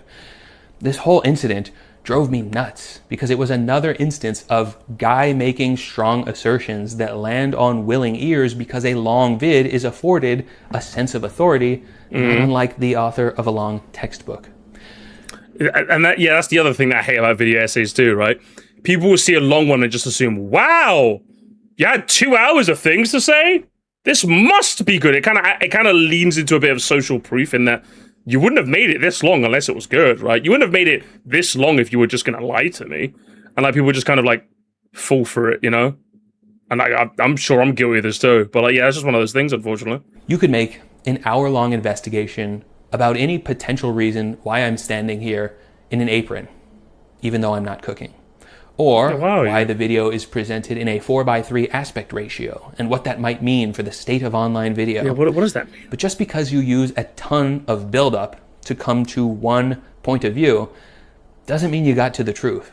This whole incident drove me nuts because it was another instance of guy making strong assertions that land on willing ears because a long vid is afforded a sense of authority, unlike the author of a long textbook. And that's the other thing that I hate about video essays too, right? People will see a long one and just assume, wow, you had 2 hours of things to say? This must be good. It kind of leans into a bit of social proof in that you wouldn't have made it this long unless it was good, right? You wouldn't have made it this long if you were just going to lie to me. And like people would just kind of like fall for it, you know? And I'm sure I'm guilty of this too. But like, yeah, it's just one of those things, unfortunately. You could make an hour-long investigation about any potential reason why I'm standing here in an apron, even though I'm not cooking. Or why the video is presented in a 4:3 aspect ratio, and what that might mean for the state of online video. Yeah, what does that mean? But just because you use a ton of build-up to come to one point of view, doesn't mean you got to the truth.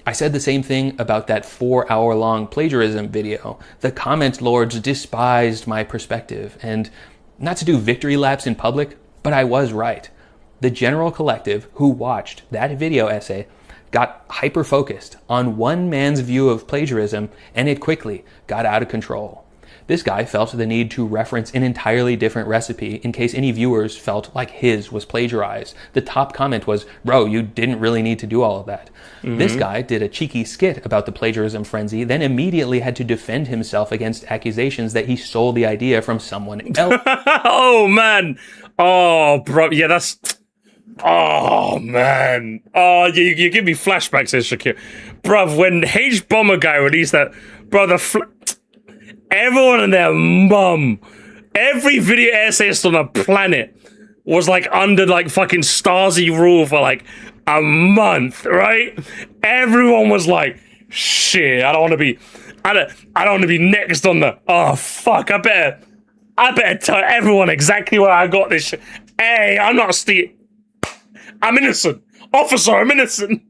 I said the same thing about that 4-hour-long plagiarism video. The comment lords despised my perspective, and not to do victory laps in public, but I was right. The general collective who watched that video essay got hyper-focused on one man's view of plagiarism, and it quickly got out of control. This guy felt the need to reference an entirely different recipe in case any viewers felt like his was plagiarized. The top comment was, bro, you didn't really need to do all of that. This guy did a cheeky skit about the plagiarism frenzy, then immediately had to defend himself against accusations that he stole the idea from someone else. Oh, man. Oh, bro. Yeah, that's... Oh, man. Oh, you give me flashbacks here, Shakir. Bruv, when H-Bomber guy released that... Bro, everyone and their mum, every video essayist on the planet was like under like fucking Stasi rule for like a month, right? Everyone was like, shit, I don't want to be next on the, oh fuck, I better tell everyone exactly where I got this shit. Hey, I'm I'm innocent. Officer, I'm innocent.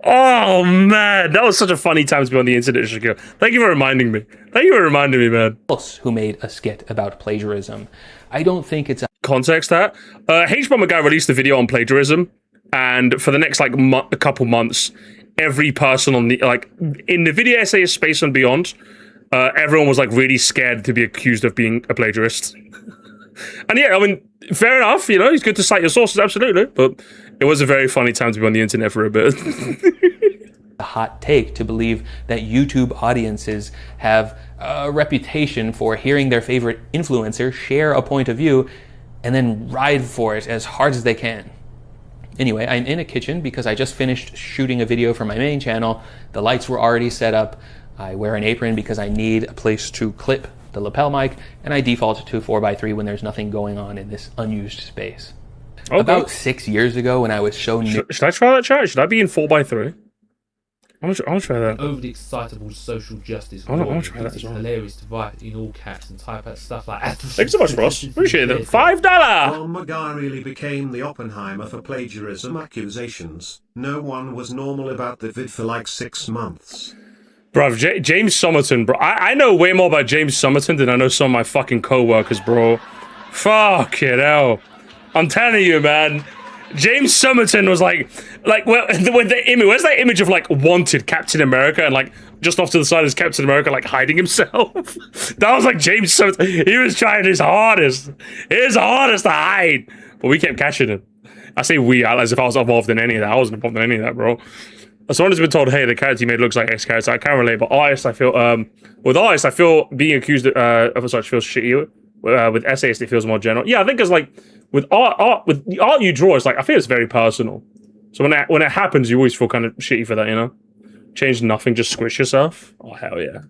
Oh, man. That was such a funny time to be on the internet, Shakir. Thank you for reminding me. Thank you for reminding me, man. Else who made a skit about plagiarism. I don't think it's a Context that. H-Bomber Guy released a video on plagiarism, and for the next, like, a couple months, every person on the, like, in the video essay Space and Beyond, everyone was, like, really scared to be accused of being a plagiarist. And yeah, I mean, fair enough, you know, it's good to cite your sources, absolutely, but it was a very funny time to be on the internet for a bit. a hot take to believe that YouTube audiences have a reputation for hearing their favorite influencer share a point of view and then ride for it as hard as they can. Anyway, I'm in a kitchen because I just finished shooting a video for my main channel. The lights were already set up. I wear an apron because I need a place to clip the lapel mic, and I default to 4x3 when there's nothing going on in this unused space. Okay. About 6 years ago when I was so new... Should I try that, chat? Should I be in 4x3? I want to try that. Overly excitable social justice. I want to try that as well. It's hilarious to write in all caps and type out stuff like that. Thanks so much, Ross. Appreciate it. $5! Well, Maguire really became the Oppenheimer for plagiarism accusations. No one was normal about the vid for like 6 months. Bro, James Somerton, bro. I know way more about James Somerton than I know some of my fucking co-workers, bro. Fuck it hell. I'm telling you, man. James Somerton was like well, with the image, where's that image of like wanted Captain America and like just off to the side is Captain America like hiding himself? That was like James Somerton. He was trying his hardest to hide, but we kept catching him. I say we, as if I was involved in any of that. I wasn't involved in any of that, bro. Someone has been told, hey, the character you made looks like X character. I can't relate, but artists, I feel, with artists, I feel being accused of such feels shitty. With essayists, it feels more general. Yeah, I think it's like, with with the art you draw, it's like, I feel it's very personal. So when it happens, you always feel kind of shitty for that, you know? Change nothing, just squish yourself. Oh, hell yeah.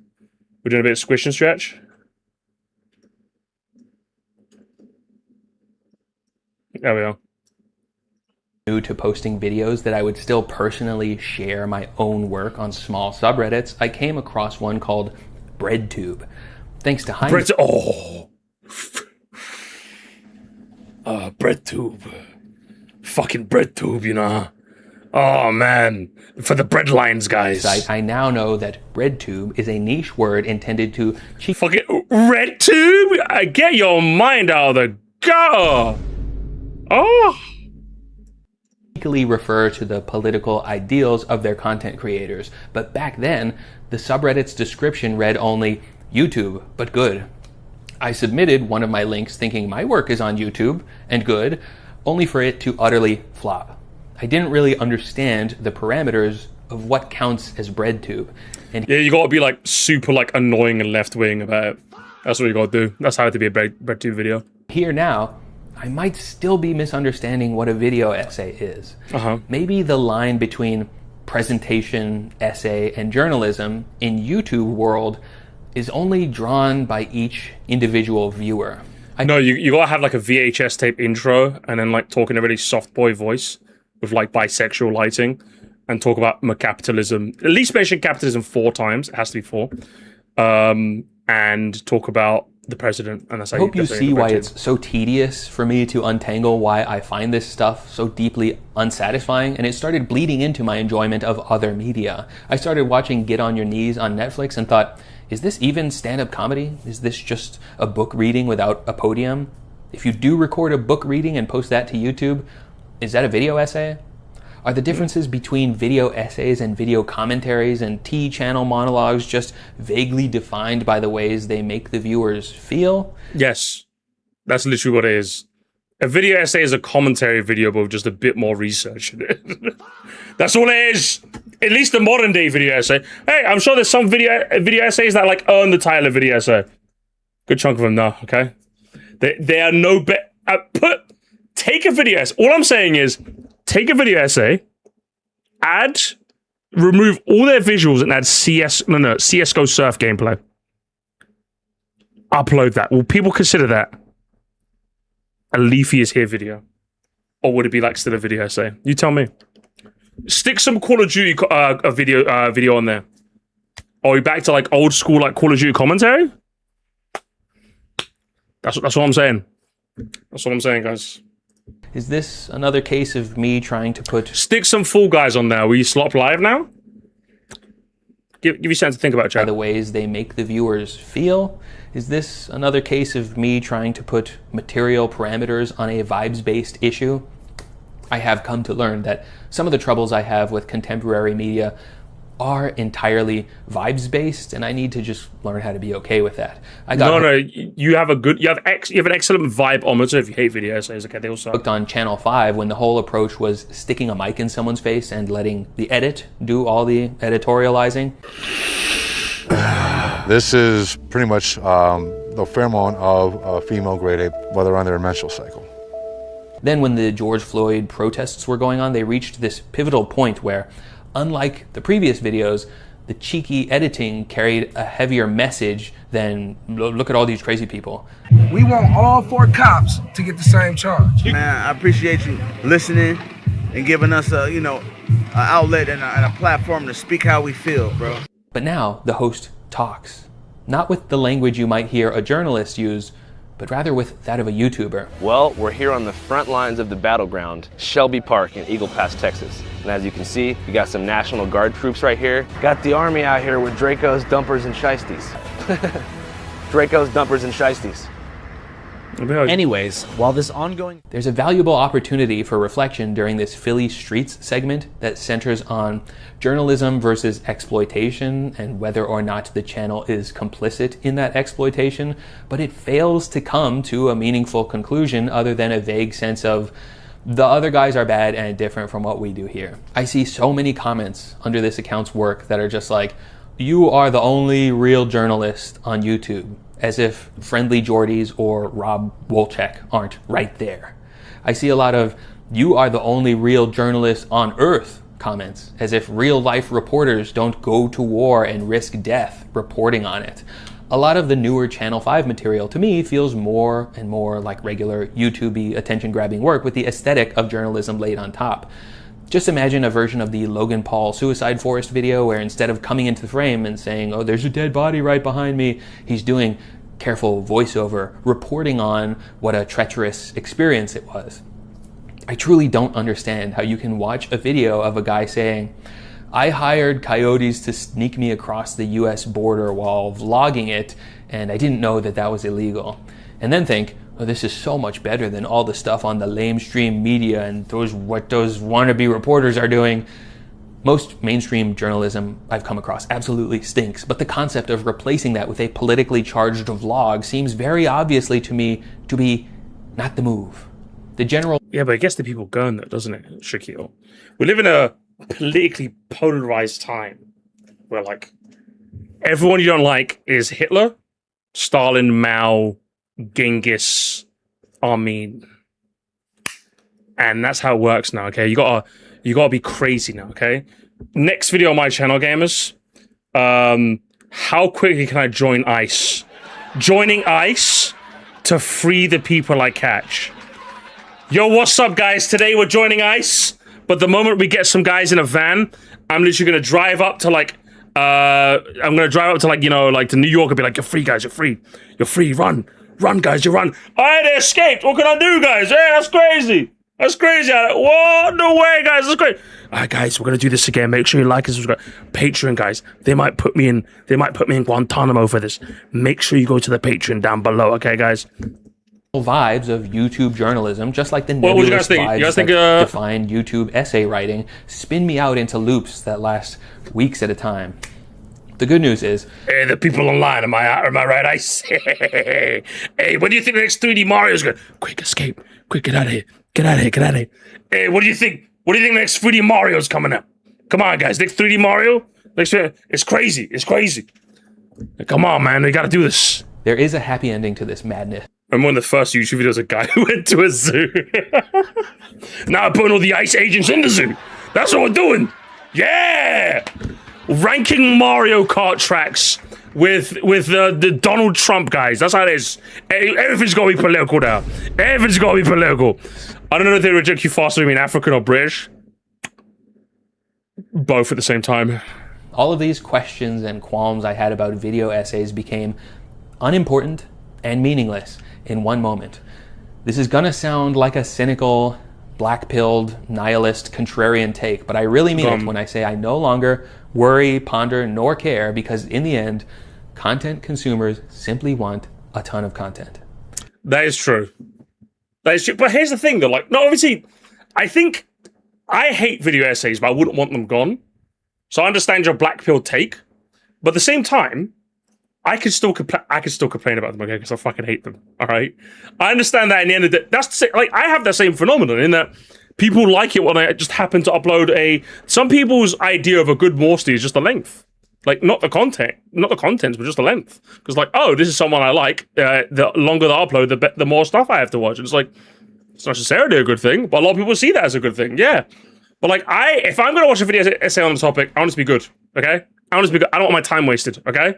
We're doing a bit of squish and stretch. There we go. To posting videos that I would still personally share my own work on small subreddits, I came across one called BreadTube. Thanks to hindsight. BreadTube. Fucking BreadTube, you know. Oh, man. For the bread lines, guys. I now know that BreadTube is a niche word intended to... Fucking RedTube? Get your mind out of the gutter. Oh. Refer to the political ideals of their content creators, but back then the subreddit's description read only YouTube but good. I submitted one of my links thinking my work is on YouTube and good, only for it to utterly flop. I didn't really understand the parameters of what counts as BreadTube. And yeah, you gotta be like super like annoying and left-wing about it. That's what you gotta do. That's how to be a BreadTube video. Here now, I might still be misunderstanding what a video essay is. Maybe the line between presentation, essay, and journalism in YouTube world is only drawn by each individual viewer. No, you gotta have like a VHS tape intro and then like talk in a really soft boy voice with like bisexual lighting and talk about capitalism. At least mention capitalism 4 times. It has to be 4. And talk about the president, and that's how I hope you see why it's so tedious for me to untangle why I find this stuff so deeply unsatisfying, and it started bleeding into my enjoyment of other media. I started watching Get on Your Knees on Netflix and thought, is this even stand-up comedy? Is this just a book reading without a podium? If you do record a book reading and post that to YouTube, is that a video essay? Are the differences between video essays and video commentaries and T-channel monologues just vaguely defined by the ways they make the viewers feel? Yes, that's literally what it is. A video essay is a commentary video, but with just a bit more research in it. That's all it is. At least the modern day video essay. Hey, I'm sure there's some video essays that like earn the title of video essay. Good chunk of them now, okay? They are no better. Take a video essay. All I'm saying is, take a video essay, remove all their visuals and add CSGO surf gameplay. Upload that. Will people consider that a Leafy is here video? Or would it be like still a video essay? You tell me. Stick some Call of Duty video on there. Are we back to like old school like Call of Duty commentary? That's what I'm saying. That's what I'm saying, guys. Is this another case of me trying to put... Stick some Fall Guys on there. Will you slop live now? Give you a chance to think about it, chat. ...the ways they make the viewers feel? Is this another case of me trying to put material parameters on a vibes-based issue? I have come to learn that some of the troubles I have with contemporary media are entirely vibes-based, and I need to just learn how to be okay with that. You have an excellent vibe-ometer if you hate video essays. Okay, they also hooked on Channel 5 when the whole approach was sticking a mic in someone's face and letting the edit do all the editorializing. This is pretty much the pheromone of a female grade ape while they're on their menstrual cycle. Then when the George Floyd protests were going on, they reached this pivotal point where, unlike the previous videos, the cheeky editing carried a heavier message than, look at all these crazy people. We want all 4 cops to get the same charge. Man, I appreciate you listening and giving us a, an outlet and a platform to speak how we feel, bro. But now the host talks, not with the language you might hear a journalist use, but rather with that of a YouTuber. Well, we're here on the front lines of the battleground, Shelby Park in Eagle Pass, Texas. And as you can see, we got some National Guard troops right here. Got the Army out here with Dracos, Dumpers, and Shiesties. Dracos, Dumpers, and Shiesties. Anyways, while this ongoing... There's a valuable opportunity for reflection during this Philly Streets segment that centers on journalism versus exploitation and whether or not the channel is complicit in that exploitation, but it fails to come to a meaningful conclusion other than a vague sense of the other guys are bad and different from what we do here. I see so many comments under this account's work that are just like, you are the only real journalist on YouTube, as if Friendly Jordies or Rob Wolchek aren't right there. I see a lot of, you are the only real journalist on Earth comments, as if real life reporters don't go to war and risk death reporting on it. A lot of the newer Channel 5 material to me feels more and more like regular YouTube-y attention-grabbing work with the aesthetic of journalism laid on top. Just imagine a version of the Logan Paul Suicide Forest video where instead of coming into the frame and saying, oh, there's a dead body right behind me, he's doing careful voiceover, reporting on what a treacherous experience it was. I truly don't understand how you can watch a video of a guy saying, I hired coyotes to sneak me across the US border while vlogging it, and I didn't know that that was illegal. And then think, oh, this is so much better than all the stuff on the lamestream media and what those wannabe reporters are doing. Most mainstream journalism I've come across absolutely stinks, but the concept of replacing that with a politically charged vlog seems very obviously to me to be not the move. The general... Yeah, but it gets the people going though, doesn't it, Shaquille? We live in a politically polarized time where, like, everyone you don't like is Hitler, Stalin, Mao, Genghis, Armin. And that's how it works now, okay? You gotta be crazy now, okay? Next video on my channel, gamers. How quickly can I join ICE? Joining ICE to free the people I catch. Yo, what's up, guys? Today we're joining ICE, but the moment we get some guys in a van, I'm literally gonna drive up to, like, you know, like to New York and be like, you're free, guys, you're free. You're free, run. Run, guys, you run. They escaped. What can I do, guys? Hey, that's crazy. That's crazy. What? No way, guys. That's great. All right, guys, we're gonna do this again. Make sure you like and subscribe. Patreon, guys. They might put me in Guantanamo for this. Make sure you go to the Patreon down below, okay, guys? Vibes of YouTube journalism, just like the nebulous vibes that define YouTube essay writing, spin me out into loops that last weeks at a time. The good news is, hey, the people online, am I right? I say, hey, what do you think the next 3D Mario's gonna? Quick, escape! Quick, get out of here! Get out of here! Get out of here! Hey, what do you think? What do you think the next 3D Mario's coming up? Come on, guys, next 3D Mario, it's crazy! It's crazy! Come on, man, we gotta do this. There is a happy ending to this madness. I'm one of the first YouTube videos, a guy who went to a zoo. Now I'm putting all the ICE agents in the zoo. That's what we're doing. Yeah. Ranking Mario Kart tracks with the Donald Trump guys. That's how it is. Everything's got to be political now. Everything's got to be political. I don't know if they reject you faster, I mean African or British. Both at the same time. All of these questions and qualms I had about video essays became unimportant and meaningless in one moment. This is gonna sound like a cynical, black-pilled, nihilist, contrarian take, but I really mean it when I say I no longer worry, ponder, nor care, because in the end, content consumers simply want a ton of content. That is true. That is true. But here's the thing, though. Like, no, obviously, I think I hate video essays, but I wouldn't want them gone. So I understand your black pill take, but at the same time, I could still complain about them, okay? Because I fucking hate them. All right. I understand that. In the end of the day, that's like I have that same phenomenon in that people like it when I just happen to upload a. Some people's idea of a good Moresty is just the length, like not the contents, but just the length. Because like, oh, this is someone I like. The longer the upload, the more stuff I have to watch. And it's like it's not necessarily a good thing, but a lot of people see that as a good thing. Yeah. But like if I'm gonna watch a video essay on the topic, I want it to be good. Okay. I want it to be good. I don't want my time wasted. Okay.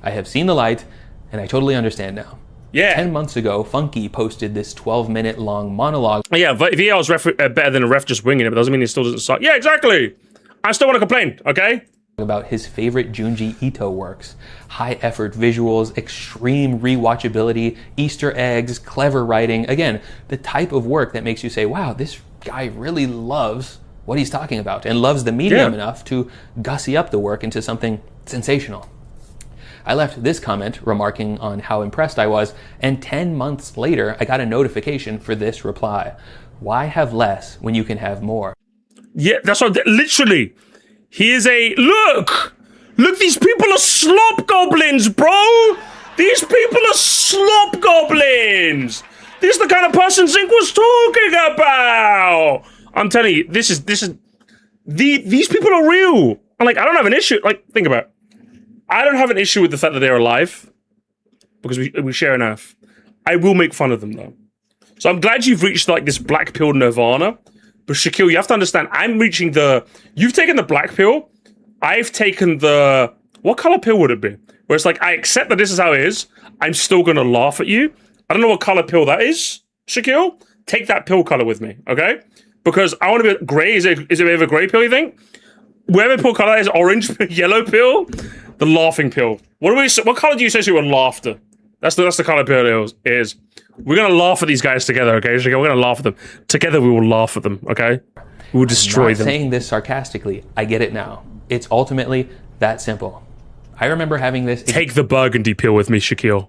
I have seen the light, and I totally understand now. Yeah. 10 months ago, Funky posted this 12-minute long monologue. Yeah, but if VAR's better than a ref just winging it, but doesn't mean it still doesn't suck. Yeah, exactly. I still want to complain, okay? About his favorite Junji Ito works. High-effort visuals, extreme rewatchability, Easter eggs, clever writing. Again, the type of work that makes you say, wow, this guy really loves what he's talking about and loves the medium enough to gussy up the work into something sensational. I left this comment remarking on how impressed I was, and 10 months later, I got a notification for this reply. Why have less when you can have more? Yeah, that's what, literally. Here's a, look, these people are slop goblins, bro. These people are slop goblins. This is the kind of person Zink was talking about. I'm telling you, these people are real. And like, I don't have an issue, like, think about it. I don't have an issue with the fact that they're alive because we share an earth. I will make fun of them though. So I'm glad you've reached like this black pill nirvana. But Shaquille, you have to understand, you've taken the black pill. I've taken what color pill would it be? Where it's like, I accept that this is how it is. I'm still going to laugh at you. I don't know what color pill that is, Shaquille. Take that pill color with me, okay? Because I want to be gray. Is it a bit of a gray pill, you think? Whatever pill color is, orange, yellow pill. The laughing pill. What color do you associate with laughter? That's the color pill it is. We're gonna laugh at these guys together, okay? We're gonna laugh at them. Together we will laugh at them, okay? We will destroy them. I'm not saying this sarcastically. I get it now. It's ultimately that simple. I remember having this... Take the burgundy pill with me, Shaquille.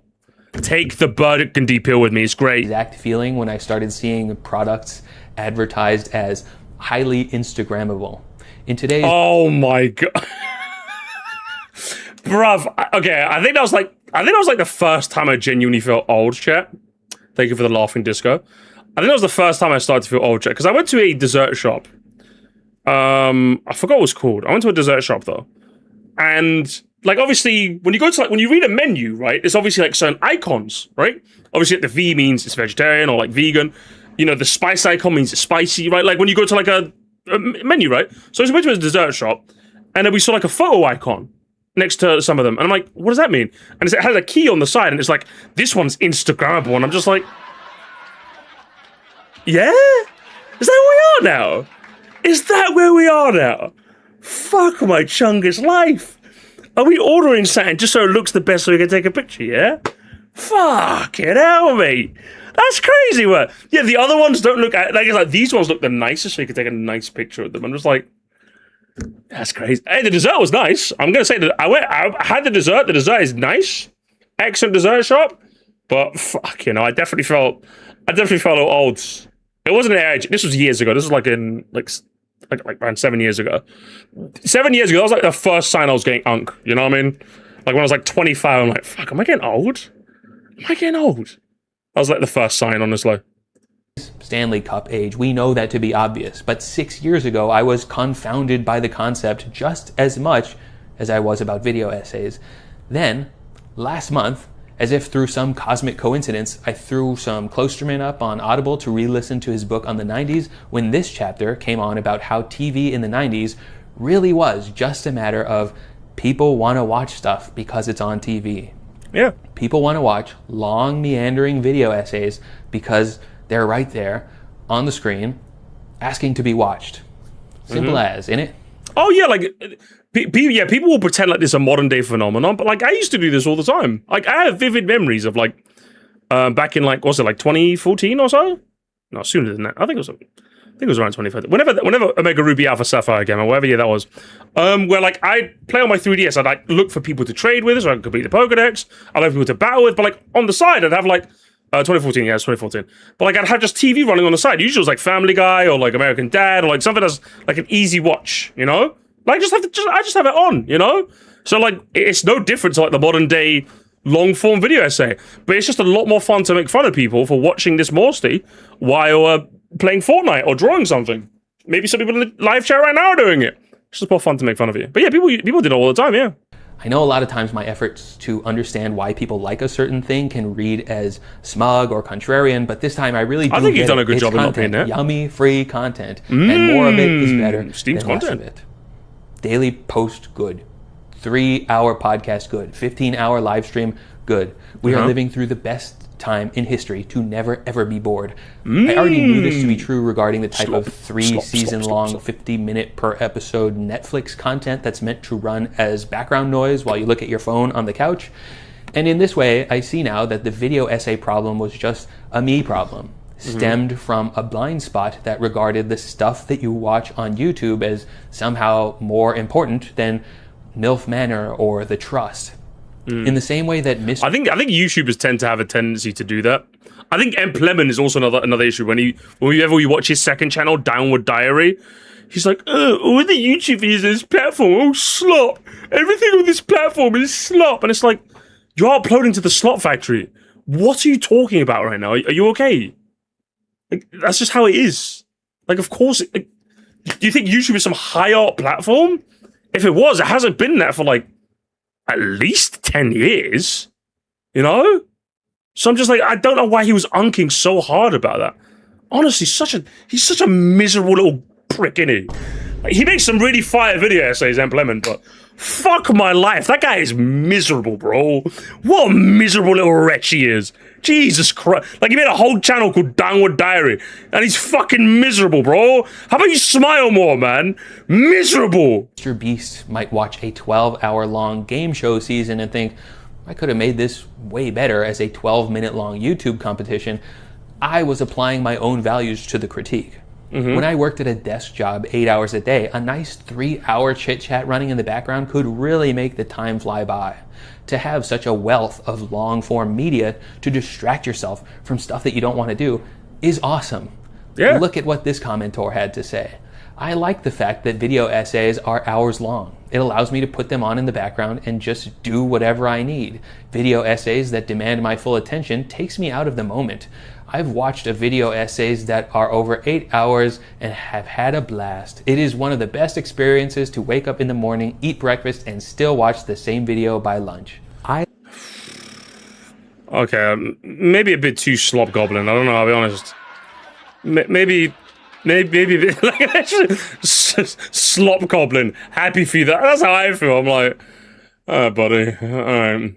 Take the burgundy pill with me. It's great. Exact feeling when I started seeing products advertised as highly Instagrammable. In today's... Oh my god. Bruv, okay, I think that was like the first time I genuinely felt old, chat. Thank you for the laughing disco. I think that was the first time I started to feel old, chat, because I went to a dessert shop. I forgot what it was called. I went to a dessert shop though. And like obviously when you go to like when you read a menu, right, it's obviously like certain icons, right? Obviously like, the V means it's vegetarian or like vegan. You know, the spice icon means it's spicy, right? Like when you go to like a menu, right? So we went to a dessert shop and then we saw like a photo icon next to some of them. And I'm like, what does that mean? And it has a key on the side and it's like, this one's Instagrammable. And I'm just like, yeah? Is that where we are now? Is that where we are now? Fuck my chungus life. Are we ordering something just so it looks the best so we can take a picture, yeah? Fucking hell, mate. That's crazy, what? Yeah, the other ones don't look, like these ones look the nicest so you can take a nice picture of them. I'm just like, that's crazy. Hey, the dessert was nice. I'm gonna say that I had the dessert. The dessert is nice, excellent dessert shop. But fuck, I definitely felt a little old. It wasn't an age. This was years ago. This was like in like around 7 years ago. 7 years ago, that was like the first sign I was getting unk. You know what I mean? Like when I was like 25, I'm like, fuck, am I getting old? Am I getting old? That was like the first sign, honestly. Stanley Cup age, we know that to be obvious, but 6 years ago I was confounded by the concept just as much as I was about video essays. Then, last month, as if through some cosmic coincidence, I threw some Klosterman up on Audible to re-listen to his book on the 90s when this chapter came on about how TV in the 90s really was just a matter of people want to watch stuff because it's on TV. Yeah. People want to watch long meandering video essays because they're right there on the screen asking to be watched. Simple as, innit? Oh yeah, like people will pretend like this is a modern day phenomenon, but like I used to do this all the time. Like I have vivid memories of like back in like, was it like 2014 or so? No, sooner than that. I think it was around 2015. Whenever Omega Ruby Alpha Sapphire came out, whatever year that was, where like I'd play on my 3DS, I'd like look for people to trade with, so I could complete the Pokedex. I'd have people to battle with, but like on the side, I'd have like 2014, yeah, it's 2014. But like I'd have just TV running on the side. Usually it was like Family Guy or like American Dad or like something that's like an easy watch, you know? Like I just have it on, you know? So like it's no different to like the modern day long form video essay, but it's just a lot more fun to make fun of people for watching this Moresty while playing Fortnite or drawing something. Maybe some people in the live chat right now are doing it. It's just more fun to make fun of you. But yeah, people did it all the time, yeah. I know a lot of times my efforts to understand why people like a certain thing can read as smug or contrarian, but this time I really do. I think you've done a good it's job of not being that. Yummy, free content, and more of it is better Steam's than content. less of it. Daily post, good. 3-hour podcast, good. 15-hour live stream, good. We are living through the best time in history to never ever be bored. I already knew this to be true regarding the type of 3-season-long, 50-minute per episode Netflix content that's meant to run as background noise while you look at your phone on the couch. And in this way, I see now that the video essay problem was just a me problem, stemmed from a blind spot that regarded the stuff that you watch on YouTube as somehow more important than MILF Manor or The Trust. In the same way that I think YouTubers tend to have a tendency to do that. I think M. Plemon is also another issue. Whenever you watch his second channel, Downward Diary, he's like, all the YouTubers on this platform, oh slop. Everything on this platform is slop. And it's like, you're uploading to the slop factory. What are you talking about right now? Are you okay? Like, that's just how it is. Like, of course, do you think YouTube is some high art platform? If it was, it hasn't been that for like at least 10 years, you know? So I'm just like, I don't know why he was unking so hard about that. Honestly, he's such a miserable little prick, isn't he? Like, he makes some really fire video essays, M. Lemon, but fuck my life. That guy is miserable, bro. What a miserable little wretch he is. Jesus Christ. Like, he made a whole channel called Downward Diary, and he's fucking miserable, bro. How about you smile more, man? Miserable. Mr. Beast might watch a 12-hour-long game show season and think, I could have made this way better as a 12-minute long YouTube competition. I was applying my own values to the critique. When I worked at a desk job 8 hours a day, a nice 3-hour chit-chat running in the background could really make the time fly by. To have such a wealth of long-form media to distract yourself from stuff that you don't want to do is awesome. Yeah. Look at what this commentor had to say. I like the fact that video essays are hours long. It allows me to put them on in the background and just do whatever I need. Video essays that demand my full attention takes me out of the moment. I've watched video essays that are over 8 hours and have had a blast. It is one of the best experiences to wake up in the morning, eat breakfast, and still watch the same video by lunch. Okay, maybe a bit too slop goblin. I don't know, I'll be honest. Maybe a bit like slop goblin. Happy for you. That's how I feel. I'm like, oh, buddy. All right.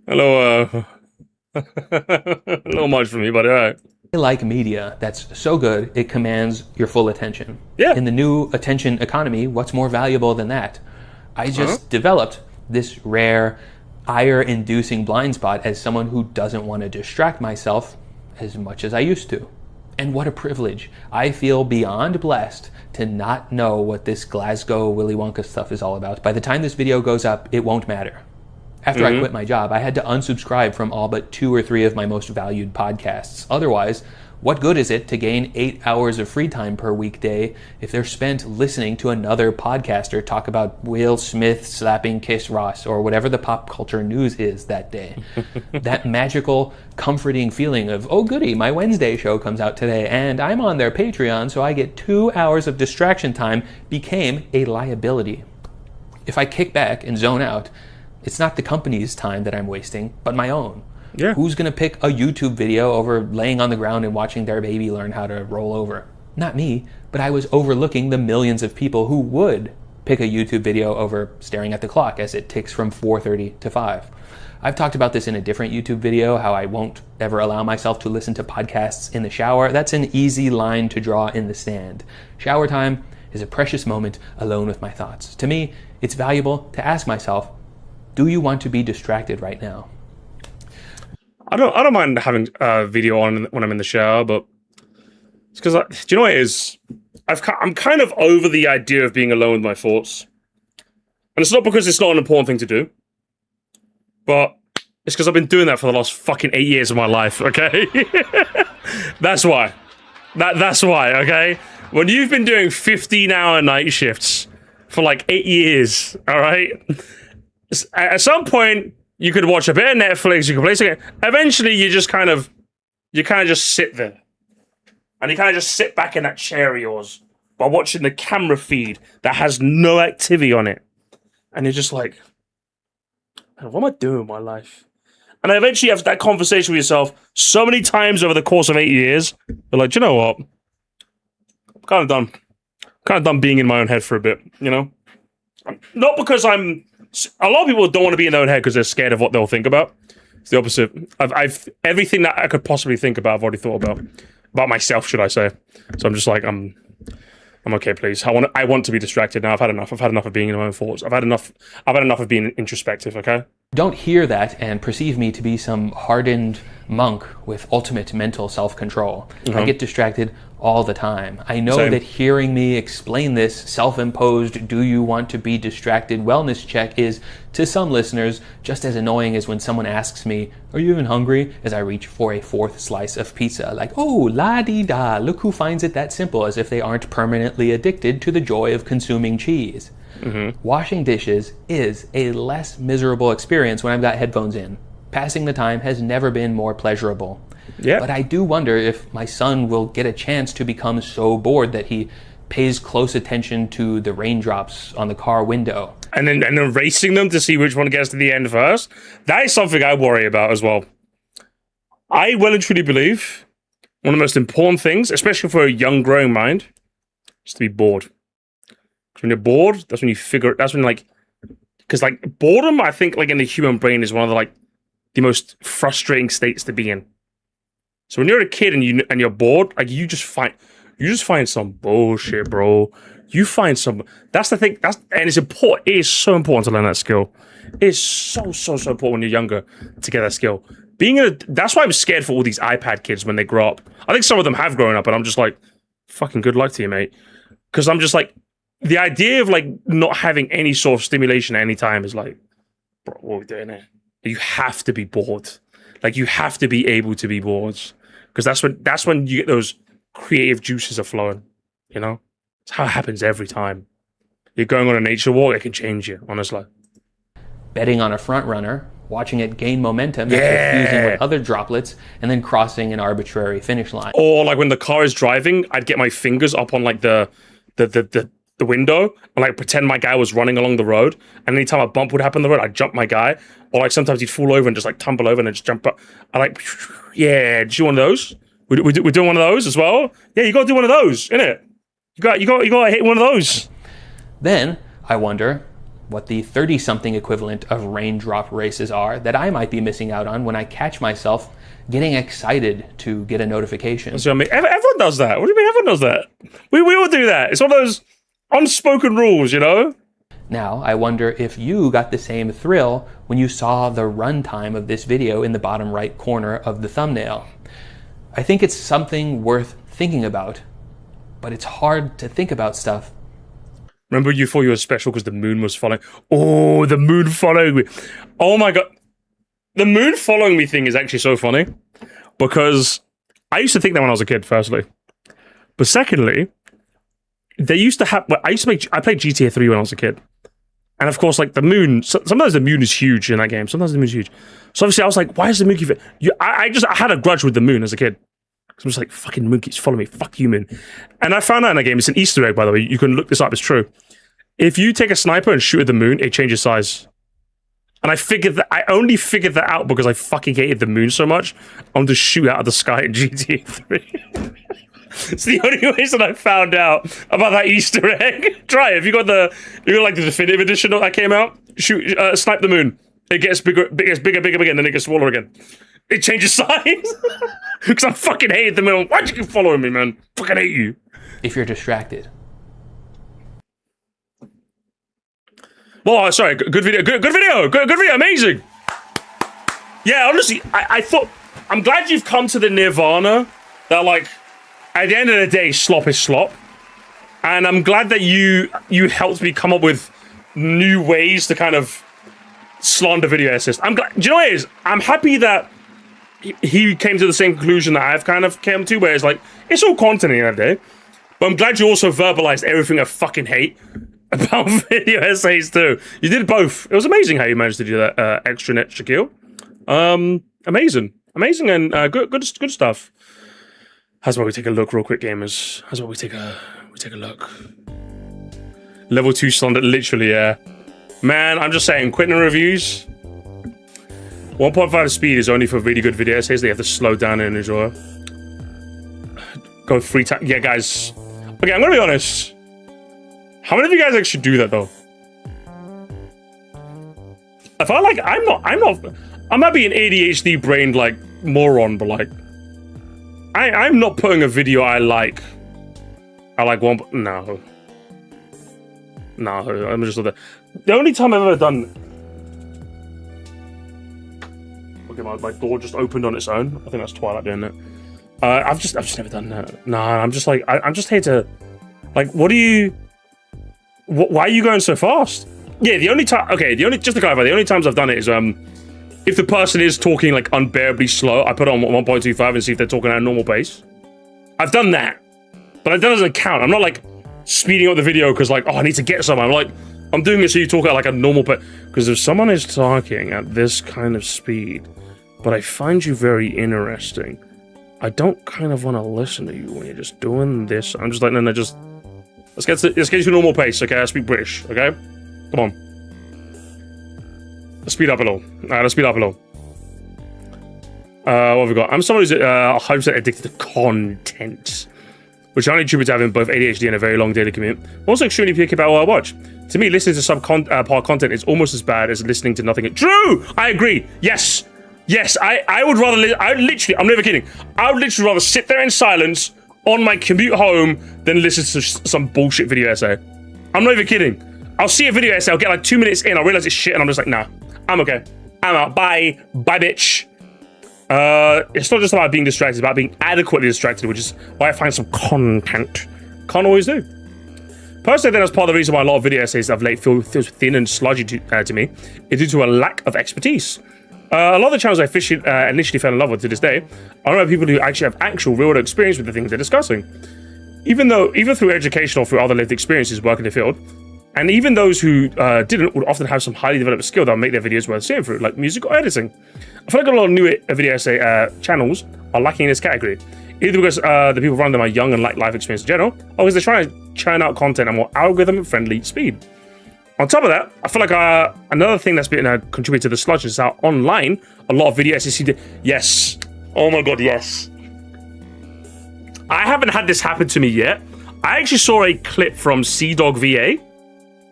Hello, not much from me, but all right. I like media that's so good it commands your full attention. Yeah. In the new attention economy, what's more valuable than that? I just developed this rare, ire-inducing blind spot as someone who doesn't want to distract myself as much as I used to. And what a privilege. I feel beyond blessed to not know what this Glasgow Willy Wonka stuff is all about. By the time this video goes up, it won't matter. After I quit my job, I had to unsubscribe from all but 2 or 3 of my most valued podcasts. Otherwise, what good is it to gain 8 hours of free time per weekday if they're spent listening to another podcaster talk about Will Smith slapping Kiss Ross or whatever the pop culture news is that day? That magical, comforting feeling of, oh goody, my Wednesday show comes out today and I'm on their Patreon so I get 2 hours of distraction time became a liability. If I kick back and zone out, it's not the company's time that I'm wasting, but my own. Yeah. Who's going to pick a YouTube video over laying on the ground and watching their baby learn how to roll over? Not me, but I was overlooking the millions of people who would pick a YouTube video over staring at the clock as it ticks from 4:30 to 5. I've talked about this in a different YouTube video, how I won't ever allow myself to listen to podcasts in the shower. That's an easy line to draw in the sand. Shower time is a precious moment alone with my thoughts. To me, it's valuable to ask myself, do you want to be distracted right now? I don't mind having video on when I'm in the shower, but it's because, do you know what it is? I'm kind of over the idea of being alone with my thoughts. And it's not because it's not an important thing to do, but it's because I've been doing that for the last fucking 8 years of my life, okay? That's why. That's why, okay? When you've been doing 15-hour night shifts for like 8 years, all right? At some point, you could watch a bit of Netflix, you could play something. Eventually, you kind of just sit there. And you kind of just sit back in that chair of yours while watching the camera feed that has no activity on it. And you're just like, what am I doing with my life? And eventually you have that conversation with yourself so many times over the course of 8 years. You're like, do you know what? I'm kind of done. I'm kind of done being in my own head for a bit, you know? Not because I'm... A lot of people don't want to be in their own head because they're scared of what they'll think about. It's the opposite. I've everything that I could possibly think about, I've already thought about. About myself, should I say. So I'm just like, I'm okay, please. I want to be distracted now. I've had enough. I've had enough of being in my own thoughts. I've had enough of being introspective, okay? Don't hear that and perceive me to be some hardened monk with ultimate mental self-control. I get distracted all the time. I know that hearing me explain this self-imposed do you want to be distracted wellness check is, to some listeners, just as annoying as when someone asks me, are you even hungry? As I reach for a fourth slice of pizza. Like, oh, la-di-da, look who finds it that simple, as if they aren't permanently addicted to the joy of consuming cheese. Washing dishes is a less miserable experience when I've got headphones in. Passing the time has never been more pleasurable. Yeah. But I do wonder if my son will get a chance to become so bored that he pays close attention to the raindrops on the car window. And then racing them to see which one gets to the end first. That is something I worry about as well. I well and truly believe one of the most important things, especially for a young growing mind, is to be bored. When you're bored, that's when you figure it. That's when, like, because like boredom, I think, like in the human brain, is one of the most frustrating states to be in. So when you're a kid and you're bored, like you just find some bullshit, bro. You find some. That's the thing. And it's important. It is so important to learn that skill. It's so important when you're younger to get that skill. That's why I'm scared for all these iPad kids when they grow up. I think some of them have grown up, and I'm just like, fucking good luck to you, mate. Because I'm just like. The idea of like not having any sort of stimulation at any time is like, bro, what are we doing here? You have to be bored. Like you have to be able to be bored. Because that's when you get those creative juices are flowing. You know? It's how it happens every time. You're going on a nature walk, it can change you, honestly. Betting on a front runner, watching it gain momentum after fusing with other droplets, and then crossing an arbitrary finish line. Or like when the car is driving, I'd get my fingers up on like the window and like pretend my guy was running along the road, and anytime a bump would happen on the road, I'd jump my guy, or like sometimes he'd fall over and just like tumble over and then just jump up. I like, yeah, did you want one of those? We're doing one of those as well? Yeah, you gotta do one of those, innit? You gotta hit one of those. Then I wonder what the 30-something equivalent of raindrop races are that I might be missing out on when I catch myself getting excited to get a notification. So, I mean, everyone does that. What do you mean everyone does that? We all do that. It's one of those unspoken rules, you know? Now, I wonder if you got the same thrill when you saw the runtime of this video in the bottom right corner of the thumbnail. I think it's something worth thinking about, but it's hard to think about stuff. Remember you thought you were special because the moon was following? Oh, the moon following me. Oh my God. The moon following me thing is actually so funny because I used to think that when I was a kid, firstly. But secondly, they used to have. I played GTA 3 when I was a kid, and of course, like the moon. Sometimes the moon is huge in that game. Sometimes the moon is huge. So obviously, I was like, "Why is the moon keep it?" I had a grudge with the moon as a kid. So I'm just like, "Fucking moon keeps following me. Fuck you, moon." And I found out in that game. It's an Easter egg, by the way. You can look this up. It's true. If you take a sniper and shoot at the moon, it changes size. And I only figured that out because I fucking hated the moon so much. I wanted to shoot out of the sky in GTA 3. It's the only reason I found out about that Easter egg. Try it. If you got the definitive edition that came out, shoot, snipe the moon. It gets bigger, and then it gets smaller again. It changes size. Because I fucking hated the moon. Why'd you keep following me, man? Fucking hate you. If you're distracted. Well, sorry. Good video. Good video. Amazing. Yeah, honestly, I thought I'm glad you've come to the nirvana that, like, at the end of the day, slop is slop. And I'm glad that you helped me come up with new ways to kind of slander video essays. I'm glad. Do you know what it is? I'm happy that he came to the same conclusion that I've kind of come to, where it's like, it's all content at the end of the day. But I'm glad you also verbalized everything I fucking hate about video essays too. You did both. It was amazing how you managed to do that extra net, Shaquille. Amazing and good stuff. How's about we take a look real quick, gamers? How's about we take a look? Level 2 slander, literally, yeah. Man, I'm just saying, quitting reviews. 1.5 speed is only for really good video essays. They have to slow down and enjoy. Go 3 times. Yeah, guys. Okay, I'm gonna be honest. How many of you guys actually do that though? I feel like I might be an ADHD brained like moron, but like I'm not putting a video I like one. No, I'm just the only time I've ever done. Okay, my door just opened on its own. I think that's Twilight doing it. I've just never done that. Nah, I'm just like I'm just here to, like, what do you? Why are you going so fast? Yeah, the only time. Okay, just to clarify, the only times I've done it is if the person is talking like unbearably slow, I put it on 1.25 and see if they're talking at a normal pace. I've done that, but that doesn't count. I'm not like speeding up the video because like, oh, I need to get someone. I'm doing it so you talk at like a normal pace. Because if someone is talking at this kind of speed, but I find you very interesting, I don't kind of want to listen to you when you're just doing this. I'm just like, no, just let's get to normal pace. Okay, I speak British. Okay, come on. Let's speed up a little. All right, let's speed up a little. What have we got? I'm someone who's 100% addicted to content, which I only attribute to having both ADHD and a very long daily commute. I'm also extremely picky about what I watch. To me, listening to subpar content is almost as bad as listening to nothing. True! I agree. Yes, I would rather, I'm never kidding. I would literally rather sit there in silence on my commute home than listen to some bullshit video essay. I'm not even kidding. I'll see a video essay, I'll get like 2 minutes in, I'll realize it's shit, and I'm just like, nah, I'm okay. I'm out. Bye, bitch. It's not just about being distracted, it's about being adequately distracted, which is why I find some content. Can't always do. Personally, then, as part of the reason why a lot of video essays of late feel thin and sludgy to me is due to a lack of expertise. A lot of the channels I initially fell in love with to this day are about people who actually have actual real-world experience with the things they're discussing. Either through education or through other lived experiences working in the field, and even those who didn't would often have some highly developed skill that will make their videos worth seeing through, like music or editing. I feel like a lot of new video essay channels are lacking in this category, either because the people running them are young and lack life experience in general, or because they're trying to churn out content at a more algorithm-friendly speed. On top of that, I feel like another thing that's been contributed to the sludge is how online a lot of video essays. Yes, oh my god, yes. I haven't had this happen to me yet. I actually saw a clip from CDogVA.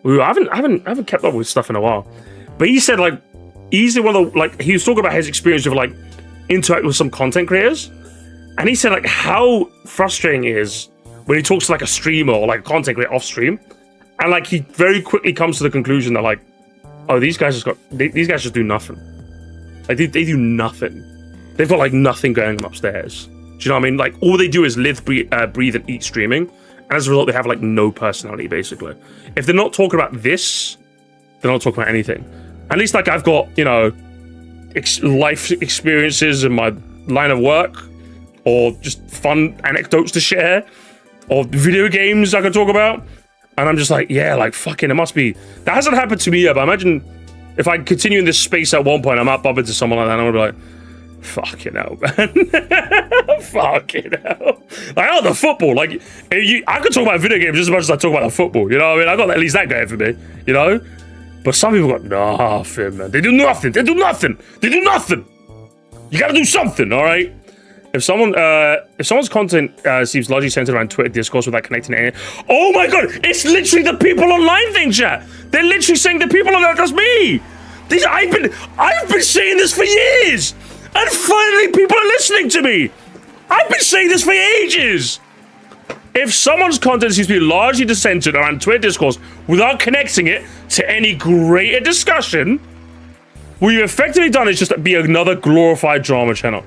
Ooh, I haven't kept up with stuff in a while, but he said like he's one of the, like, he was talking about his experience of like interacting with some content creators, and he said like how frustrating it is when he talks to like a streamer or like a content creator off stream. And like he very quickly comes to the conclusion that like, oh, these guys just do nothing. Like they do nothing. They've got like nothing going on upstairs. Do you know what I mean? Like all they do is live, breathe, and eat streaming. And as a result, they have like no personality basically. If they're not talking about this, they're not talking about anything. At least like I've got, you know, life experiences in my line of work, or just fun anecdotes to share, or video games I can talk about. And I'm just like, yeah, like, fucking, it must be. That hasn't happened to me yet, but imagine if I continue in this space at one point, I might bump into someone like that, and I'm gonna be like, fucking hell, man. Fucking hell. Like, oh, the football. Like, I could talk about video games just as much as I talk about the football, you know what I mean? I got at least that going for me, you know? But some people got nothing, man. They do nothing. They do nothing. They do nothing. You gotta do something, all right? If someone's content seems largely centered around Twitter discourse without connecting to any, oh my god, it's literally the people online thing, chat. They're literally saying the people online, that's me. I've been saying this for years, and finally people are listening to me. I've been saying this for ages. If someone's content seems to be largely centered around Twitter discourse without connecting it to any greater discussion, what you've effectively done is just be another glorified drama channel.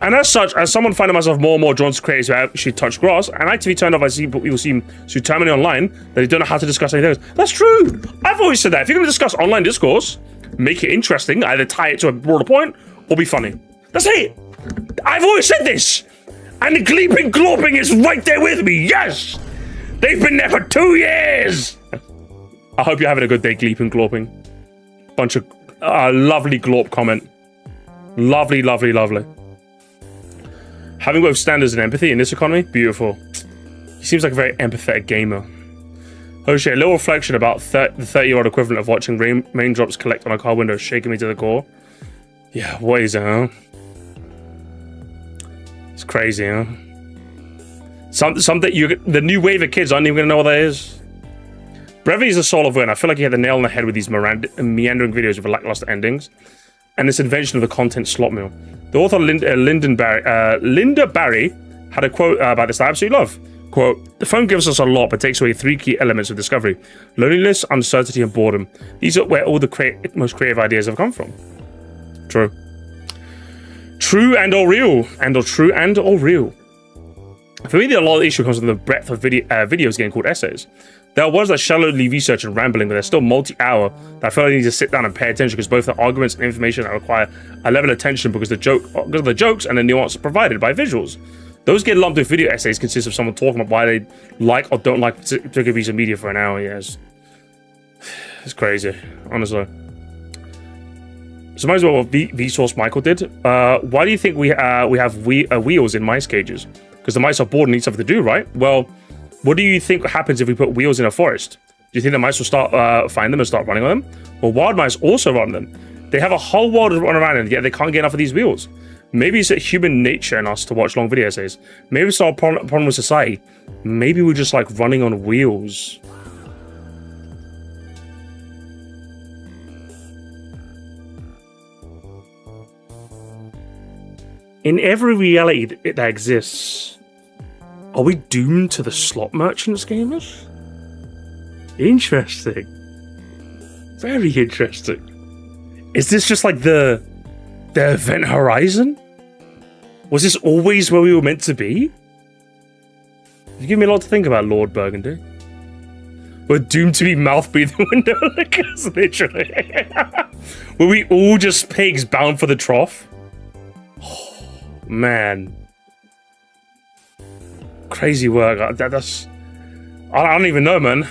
And as such, as someone finding myself more and more drawn to creators who actually touch grass, and actively turned off, I see people seem so terminally online that they don't know how to discuss anything else. That's true. I've always said that. If you're going to discuss online discourse, make it interesting, either tie it to a broader point or be funny. That's it. I've always said this. And the Gleeping Glorping is right there with me. Yes. They've been there for 2 years. I hope you're having a good day, Gleeping Glorping. Bunch of lovely glorp comment. Lovely, lovely, lovely. Having both standards and empathy in this economy, beautiful. He seems like a very empathetic gamer. Oh shit, a little reflection about the 30-year-old equivalent of watching raindrops collect on a car window, shaking me to the core. Yeah, what is it, huh? It's crazy, huh? Something the new wave of kids aren't even gonna know what that is. Brevity is the soul of Win. I feel like he had the nail on the head with these meandering videos with lackluster endings, and this invention of the content slot mill. The author Linda Barry had a quote about this that I absolutely love. Quote, the phone gives us a lot, but takes away 3 key elements of discovery: loneliness, uncertainty, and boredom. These are where all the most creative ideas have come from. True. True and or real. And or true and or real. For me, a lot of the issue comes from the breadth of videos getting called essays. There was that shallowly research and rambling, but they're still multi-hour that I feel like I need to sit down and pay attention because both the arguments and information that require a level of attention because of the jokes and the nuance provided by visuals. Those get lumped with video essays consist of someone talking about why they like or don't like a particular piece of media for an hour. Yes, it's crazy, honestly. So might as well what Vsauce Michael did. Why do you think we have wheels in mice cages? Because the mice are bored and need something to do, right? Well, what do you think happens if we put wheels in a forest? Do you think the mice will start find them and start running on them? Well, wild mice also run them. They have a whole world to run around in, yet they can't get enough of these wheels. Maybe it's a human nature in us to watch long video essays. Maybe it's our problem with society. Maybe we're just like running on wheels. In every reality that exists, are we doomed to the slot merchants, gamers? Interesting. Very interesting. Is this just like the event horizon? Was this always where we were meant to be? You give me a lot to think about, Lord Burgundy. We're doomed to be mouth-breathing window lickers, literally. Were we all just pigs bound for the trough? Oh, man. Crazy work. That's... I don't even know, man.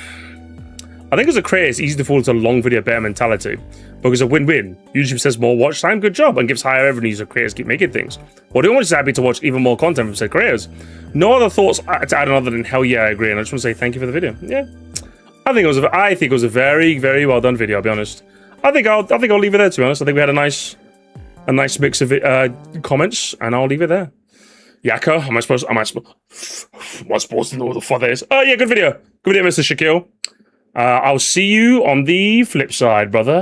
I think as a creator, it's easy to fall into a long video bear mentality. Because a win-win. YouTube says more watch time, good job, and gives higher revenue so creators keep making things. Well, the audience is happy to watch even more content from said creators. No other thoughts to add other than hell yeah, I agree. And I just want to say thank you for the video. Yeah, I think it was a very, very well done video. I'll be honest. I think I'll leave it there. To be honest, I think we had a nice mix of comments, and I'll leave it there. Yaka, am I supposed to know what the fuck that is? Oh yeah, good video, Mr. Shaquille. I'll see you on the flip side, brother.